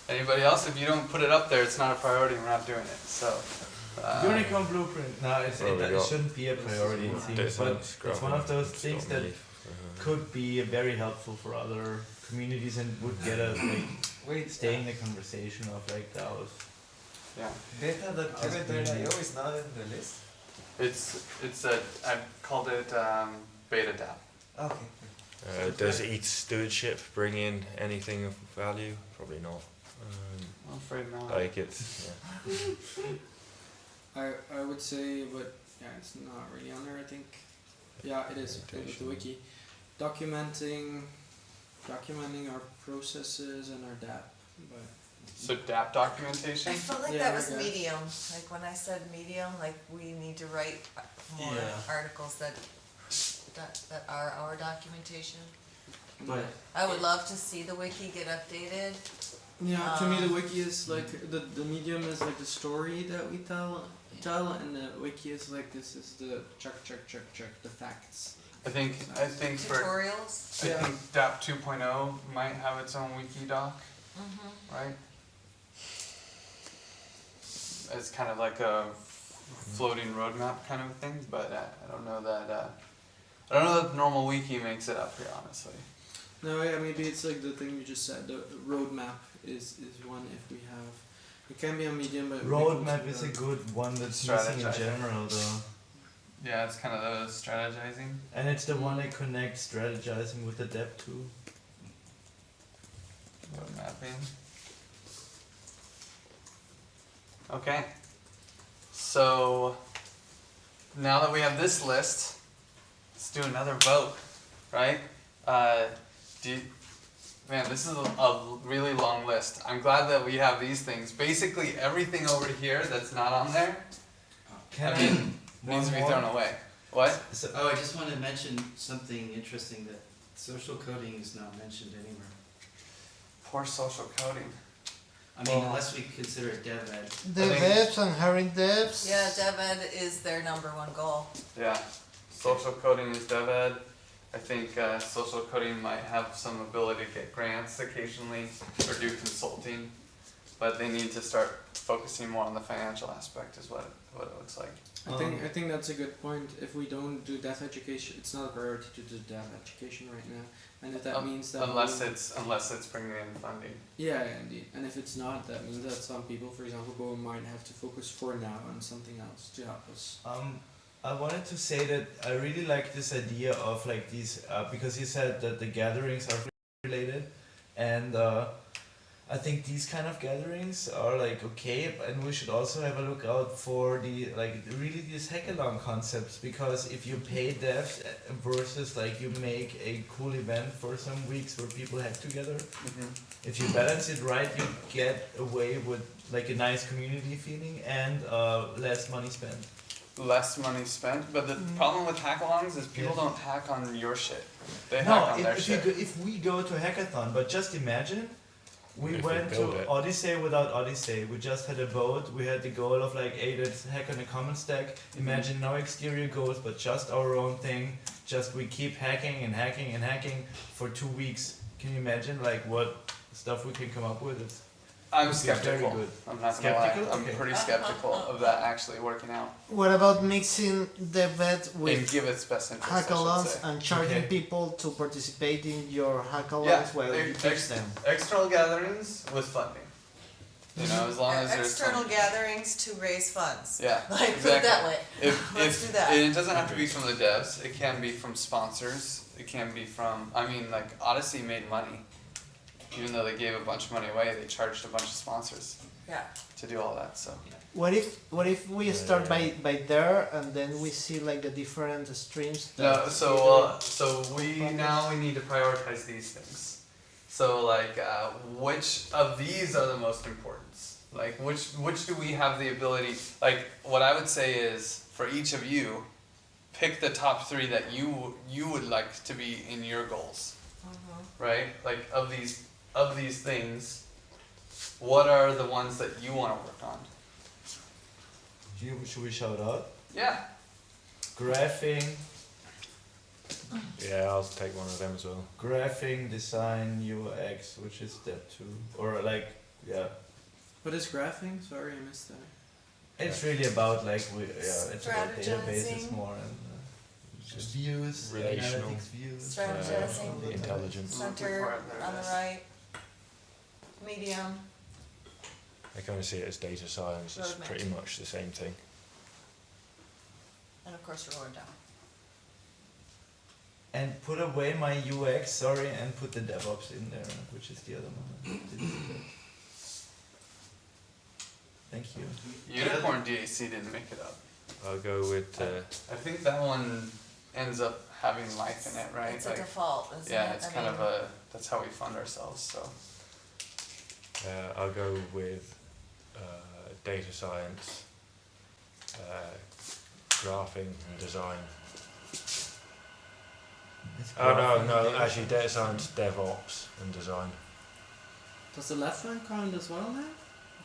Anybody else? If you don't put it up there, it's not a priority. We're not doing it. So. Unicorn blueprint. No, Well, we it got shouldn't be a priority, it seems, but it's one of those things that could be very helpful for other communities and would get us like Wait, stay in the conversation of like those. Yeah. beta.pivot.io is not in the list? It's a. I called it beta dap. Okay. Does ETH stewardship bring in anything of value? Probably not. I'm afraid not. Like it's. Yeah. I would say, but yeah, it's not really on there. I think. Yeah, it is with the wiki. Documenting our processes and our DAP, but So DAP documentation. I felt like Yeah, that was I guess. medium. Like when I said medium, like we need to write more Yeah. articles that are our documentation. But I would love to see the wiki get updated. yeah, to me the wiki is like the medium is like the story that we tell, and the wiki is like this is the check the facts. I think for Tutorials. I Yeah. think DAP 2.0 might have its own wiki doc, Mm-hmm. right? It's kind of like a floating roadmap kind of thing, but I don't know that normal wiki makes it up here, honestly. No, yeah, maybe it's like the thing you just said. The roadmap is one if we have. It can be a medium, but Roadmap is a good one that's missing in Strategizing. general though. Yeah, it's kind of the strategizing. And it's the one that connects strategizing with the depth too. Road mapping. Okay. So now that we have this list, let's do another vote, right? Man, this is a really long list. I'm glad that we have these things. Basically, everything over here that's not on there Can I mean, needs to be one thrown more? away. What? So, oh, I just want to mention something interesting that social coding is not mentioned anywhere. Poor social coding. I mean, unless we consider it dev ed. The think- devs and hiring devs. Yeah, DevEd is their number one goal. Yeah, social coding is dev ed. I think social coding might have some ability to get grants occasionally or do consulting, but they need to start focusing more on the financial aspect is what it looks like. I think that's a good point. If we don't do deaf education, it's not a priority to do deaf education right now, and if that means that Unless it's bringing in funding. yeah, indeed, and if it's not, that means that some people, for example, might have to focus for now on something else to help us. I wanted to say that I really like this idea of like these because you said that the gatherings are related, and I think these kind of gatherings are like okay, and we should also have a look out for the like really these hackathon concepts, because if you pay devs versus like you make a cool event for some weeks where people hack together, if you balance it right, you get away with like a nice community feeling and less money spent. less money spent. But the problem with hackalongs is people don't hack on your shit. They hack No, on their shit. if we go to hackathon, but just imagine, we If we went build to it. Odyssey without Odyssey. We just had a vote. We had the goal of like, hey, let's hack on a common stack. Imagine no exterior goals, but just our own thing. Just we keep hacking and hacking and hacking for 2 weeks. Can you imagine like what stuff we can come up with? It's I'm Would be very skeptical. good. I'm not gonna Skeptical? lie. I'm Okay. pretty skeptical of that actually working out. What about mixing the vet In with Giveth's best interest, I should hackalons say. and charging Okay. people to participate in your hackalons Yeah, while they- you teach them? External gatherings with funding. You know, as long as there's External some, gatherings to raise funds. yeah, Like, exactly. put it that way. If Let's if do that. it doesn't have to be from the devs, it can be from sponsors. It can be from. I mean, like Odyssey made money, even though they gave a bunch of money away. They charged a bunch of sponsors Yeah. to do all that. So What if we start by there and then we see like the different streams? no, that so we need to prioritize these things. So like, which of these are the most important? Like, which do we have the ability? Like, what I would say is for each of you, pick the top 3 that you would like to be in your goals, right? Like of these things, what are the ones that you want to work on? should we shout out? Yeah. Graphing, Yeah, I'll take one of them as well. graphing, design, UX, which is step 2, or like yeah. What is graphing? Sorry, I missed that. It's really about like it's about databases Strategizing. more and just views, Relational. analytics views. Strategizing. Intelligence. Center on the right. Medium. I kind of see it as data science. It's Roadmap. pretty much the same thing. And of course you're going down. And put away my UX, sorry, and put the DevOps in there, which is the other one. Didn't do that. Thank you. Unicorn DAC didn't make it up. I'll go with I think that one ends up having life in it, right? It's a default, isn't it? yeah, it's kind of a. That's how we fund ourselves. So. I'll go with data science, graphing and design. No, actually data science, DevOps and design. Does the left one count as well now?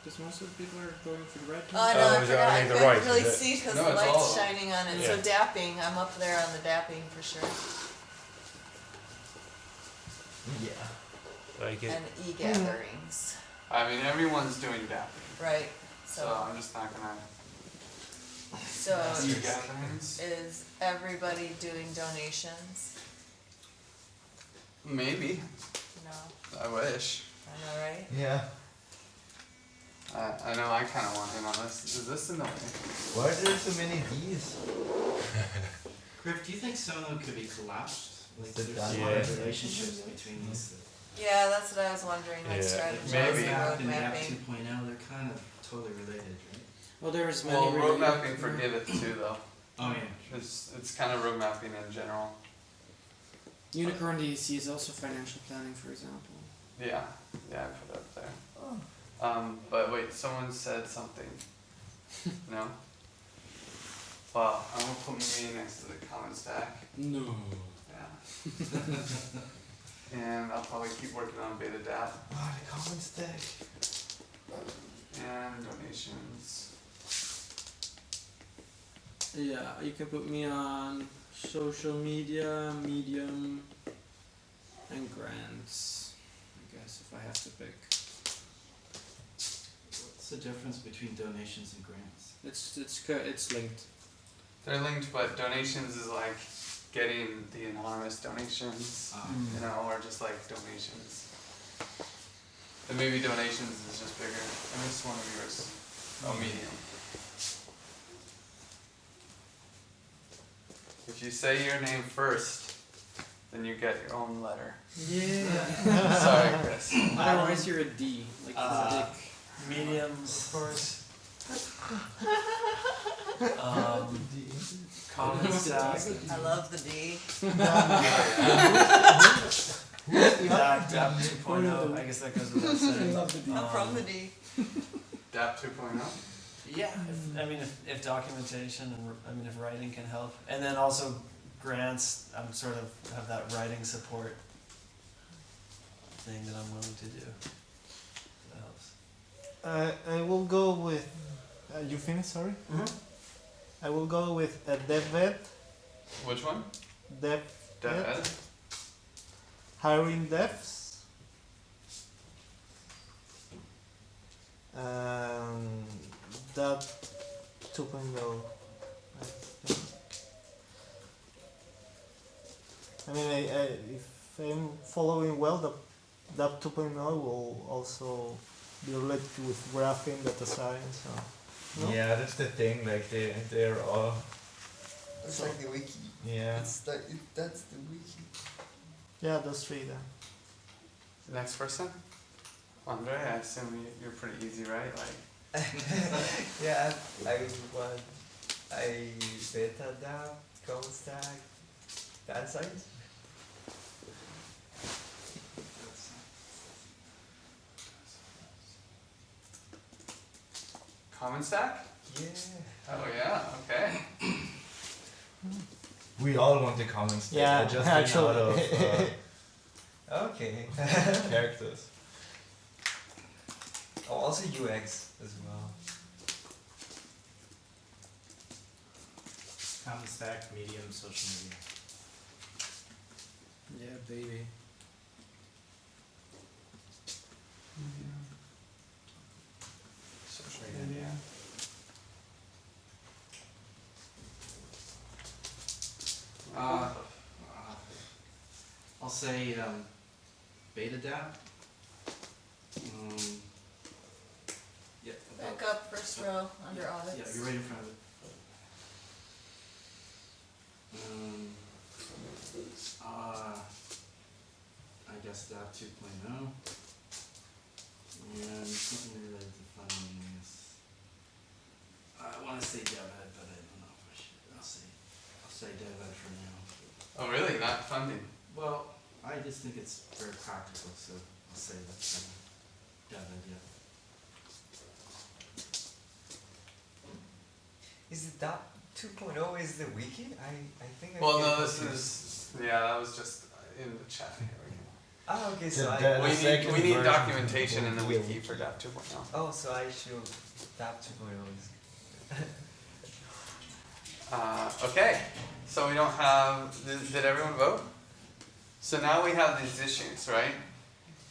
Because most of the people are going for the right Oh, one. no, I is it forgot. I only the couldn't right, really is it? see because No, the it's all light's of them. shining on it. So Yeah. dapping, I'm up there on the dapping for sure. Yeah. Like it. And e-gatherings, I mean, everyone's doing dapping, right? so So, I'm just not gonna. so do gatherings. is everybody doing donations? Maybe. No, I wish. I know, right? Yeah. I know. I kind of want in on this. Is this in the way? Why are there so many D's? Griff, do you think some of them could be collapsed? Like The there's done a lot of Yeah. relationships between these. Yeah, that's what I was wondering, like Yeah, strategizing, maybe. road And the app mapping. 2.0, they're kind of totally related, right? Well, there's many. Well, road really- mapping for Giveth too, though. Oh yeah. It's kind of road mapping in general. Unicorn DEC is also financial planning, for example. Yeah, I put it up there. Oh. But wait, someone said something. No. Well, I'm gonna put me next to the common stack. No. Yeah. And I'll probably keep working on beta dap Oh, the common stack. and donations. Yeah, you can put me on social media, Medium, and grants. I guess if I have to pick, What's the difference between donations and grants? it's linked. They're linked, but donations is like getting the anonymous donations, you know, or just like donations. And maybe donations is just bigger. And this one of yours. Oh, medium. If you say your name first, then you get your own letter. Yeah. Sorry, Chris. Otherwise, you're a D, like dick. Mediums. Of course. Common stack. I love the D. Dap 2.0. I guess that goes without saying. I'm from the D. DAP 2.0? Yeah, if documentation and if writing can help, and then also grants, I'm sort of have that writing support thing that I'm willing to do. That helps. I will go with. You finished? Sorry. I will go with a DevEd. Which one? DevEd. Dev Hiring devs. That 2.0. I think. I mean, if I'm following well, that 2.0 will also be related with graphing, data science. No? Yeah, that's the thing. Like they're all. It's like the wiki. Yeah. That's the wiki. Yeah, those three then. Next person? Andre, I assume you're pretty easy, right? Like, Yeah, I beta that, Go Stack, data science. Common Stack? Yeah. Oh yeah, okay. We all want the comments. Yeah, I just actually. ran out of Okay. characters. Oh, also UX as well. Common Stack, Medium, social media. Yeah, baby. Social media. I'll say beta dap. Yeah. Back up, first row, under audits. Yeah, you're right in front of it. I guess dap 2.0. And something related to funding is. I want to say DevEd, but I don't know if I should. I'll say DevEd for now. Oh really? Not funding? Well, I just think it's very practical, so I'll say that's DevEd, yeah. Is it that 2.0 is the wiki? I think I Well, get no, this confused. is, yeah, that was just in the chat. Here we go. Ah, okay, so The- We second need version documentation in the will be a wiki for DAP 2.0. Oh, so I should that 2.0 is. Okay, so we don't have, did everyone vote? So now we have these issues, right?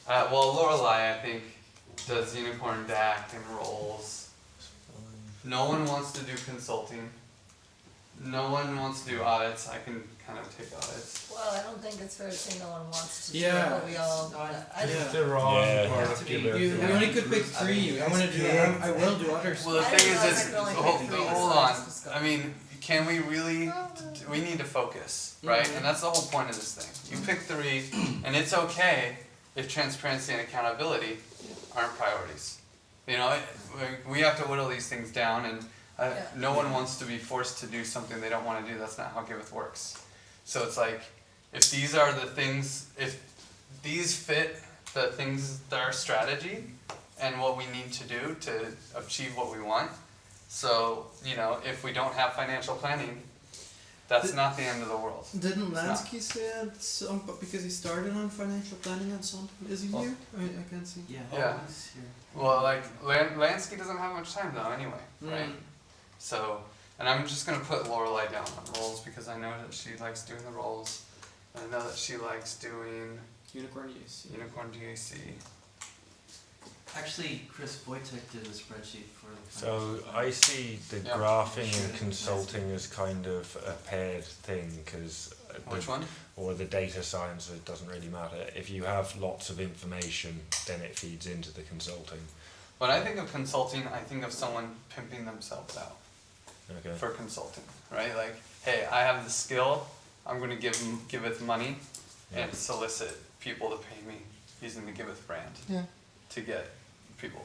Well, Lorelei, I think, does Unicorn DAC and roles. No one wants to do consulting. No one wants to do audits. I can kind of take audits. Well, I don't think it's fair to say no one wants to do Yeah. it, but we all, I Yeah. It's the wrong Yeah. part Yeah. of To the be- You only could pick three. I want to do. I will do others. Well, the I thing didn't is, realize I could only pick three, hold so on. let's just go. I mean, can we really? We need to focus, right? And that's the whole point of this thing. You pick three, and it's okay if transparency and accountability aren't priorities. You know, we have to whittle these things down, and Yeah. no one wants to be forced to do something they don't want to do. That's not how Giveth works. So it's like, if these are the things, if these fit the things, our strategy, and what we need to do to achieve what we want. So, you know, if we don't have financial planning, that's not the end of the world. Didn't not. Lansky say at some, because he started on financial planning at some, is he Well- here? I can't see. Yeah. Yeah. Always here. Well, like, Lansky doesn't have much time though anyway, right? So, and I'm just gonna put Lorelei down on roles because I know that she likes doing the roles. And I know that she likes doing Unicorn UC. Unicorn DAC. Actually, Chris Wojtek did a spreadsheet for the. So financial I see the Yeah. graphing Sure. and consulting as kind of a paired thing because Which one? or the data science, it doesn't really matter. If you have lots of information, then it feeds into the consulting. When I think of consulting, I think of someone pimping themselves out Okay. for consulting, right? Like, hey, I have the skill, I'm gonna give it money and solicit people to pay me using the Giveth brand Yeah. to get people.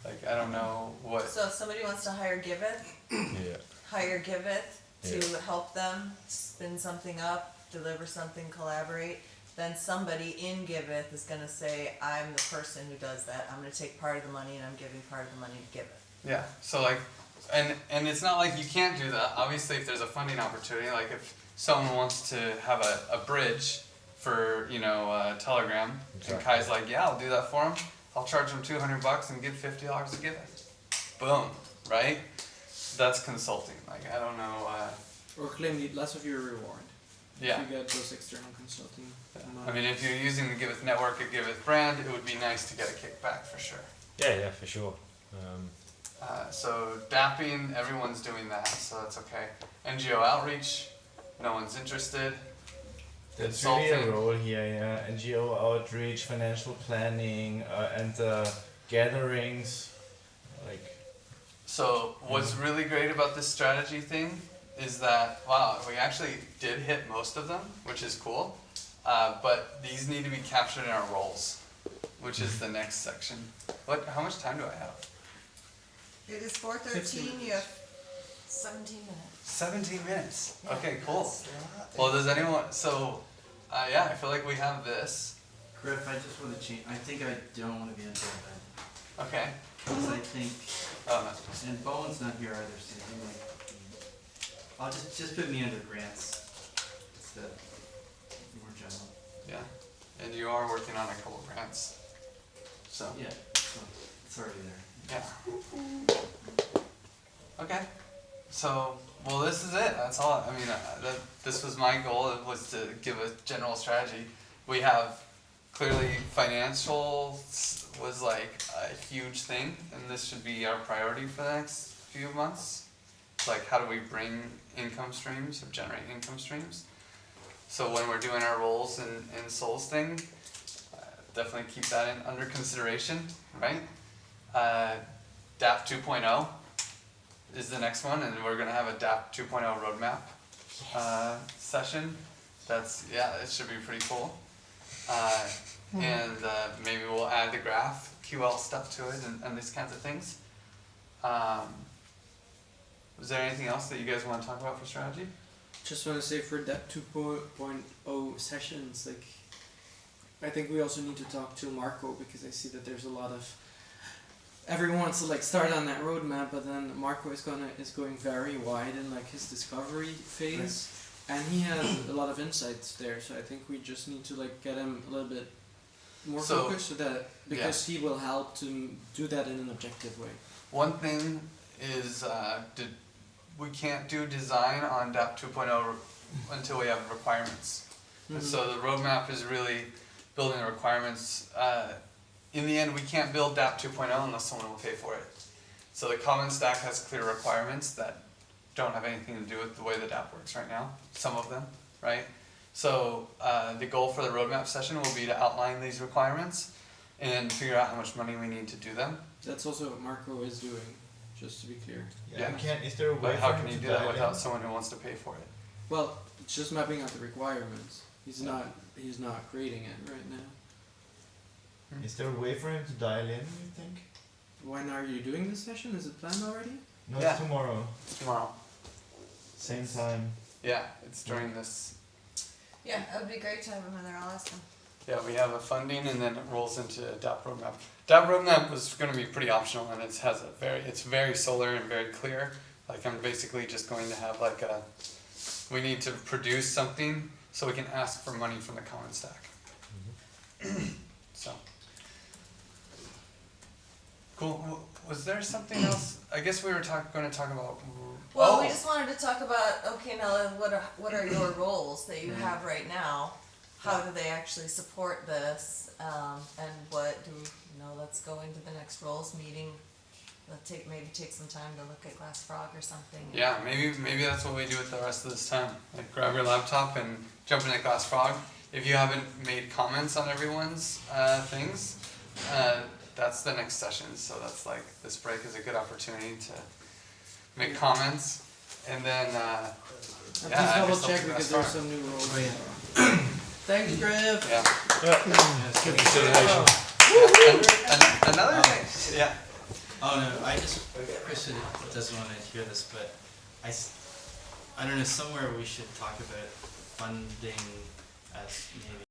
Like, I don't know what. So if somebody wants to hire Giveth, Yeah. hire Giveth to Yeah. help them spin something up, deliver something, collaborate, then somebody in Giveth is gonna say, I'm the person who does that, I'm gonna take part of the money and I'm giving part of the money to Giveth. Yeah, so like, And it's not like you can't do that. Obviously, if there's a funding opportunity, like if someone wants to have a bridge for, you know, Telegram, and Exactly. Kai's like, yeah, I'll do that for him. I'll charge him $200 and get $50 to give it. Boom, right? That's consulting. Like, I don't know, Or claim less of your reward. yeah. If you get those external consulting. I mean, if you're using the Giveth network or Giveth brand, it would be nice to get a kickback for sure. Yeah, for sure. So dapping, everyone's doing that, so that's okay. NGO outreach, no one's interested. That's really a Consulting. role here, yeah. NGO outreach, financial planning, and gatherings, like. So what's really great about this strategy thing is that, wow, we actually did hit most of them, which is cool. But these need to be captured in our roles, which is the next section. How much time do I have? It is 4:13, you have 17 minutes. 17 minutes. Yeah, Okay, cool. that's a lot. Well, does anyone, so, yeah, I feel like we have this. Griff, I just want to change, I think I don't want to be on that, Okay. because I think, Um, and Bowen's not here either, so I'm like, I'll just put me under grants, instead, more general. yeah. And you are working on a couple grants. So, Yeah, so it's already there. yeah. Okay. So, well, this is it. That's all. I mean, this was my goal. It was to give a general strategy. We have clearly financial was like a huge thing, and this should be our priority for the next few months. It's like, how do we bring income streams or generate income streams? So when we're doing our roles in Souls thing, definitely keep that under consideration, right? DAP 2.0 is the next one, and we're gonna have a DAP 2.0 roadmap session. That's, yeah, it should be pretty cool. And maybe we'll add the graph QL stuff to it and these kinds of things. Was there anything else that you guys want to talk about for strategy? Just want to say for that 2.0 sessions, like, I think we also need to talk to Marco, because I see that there's a lot of, everyone wants to like start on that roadmap, but then Marco is going very wide in like his discovery phase, and he has a lot of insights there. So I think we just need to like get him a little bit more focused, so that because he will help to do that in an objective way. One thing is we can't do design on DAP 2.0 until we have requirements. And so the roadmap is really building the requirements. In the end, we can't build DAP 2.0 unless someone will pay for it. So the Common Stack has clear requirements that don't have anything to do with the way the DAP works right now, some of them, right? So the goal for the roadmap session will be to outline these requirements and figure out how much money we need to do them. That's also what Marco is doing, just to be clear. Yeah. Is there a way But how for can him you to do that dive without in? someone who wants to pay for it? Well, it's just mapping out the requirements. He's not creating it right now. Is there a way for him to dial in, you think? When are you doing this session? Is it planned already? No, Yeah. it's tomorrow. Tomorrow. Same time. Yeah, it's during this. Yeah, it would be great to have him in there. I'll ask him. Yeah, we have a funding and then it rolls into a DAP roadmap. DAP roadmap was going to be pretty optional, and it's very solar and very clear. Like, I'm basically just going to have like we need to produce something so we can ask for money from the Common Stack. So. Cool. Was there something else? I guess we were going to talk about. Well, we just wanted to talk about, okay, Nella, what are your roles that you have right now? How do they actually support this? And what do, let's go into the next roles meeting. Maybe take some time to look at Glass Frog or something. Yeah, maybe that's what we do with the rest of this time. Like, grab your laptop and jump into Glass Frog. If you haven't made comments on everyone's things, that's the next session. So that's like, this break is a good opportunity to make comments, and then Please yeah, I double guess I'll check do because that there's start. some new rules. Thanks, Griff. Yeah. Good consideration. Another thing. Yeah. Oh no, Chris doesn't want to hear this, but I don't know, somewhere we should talk about funding as maybe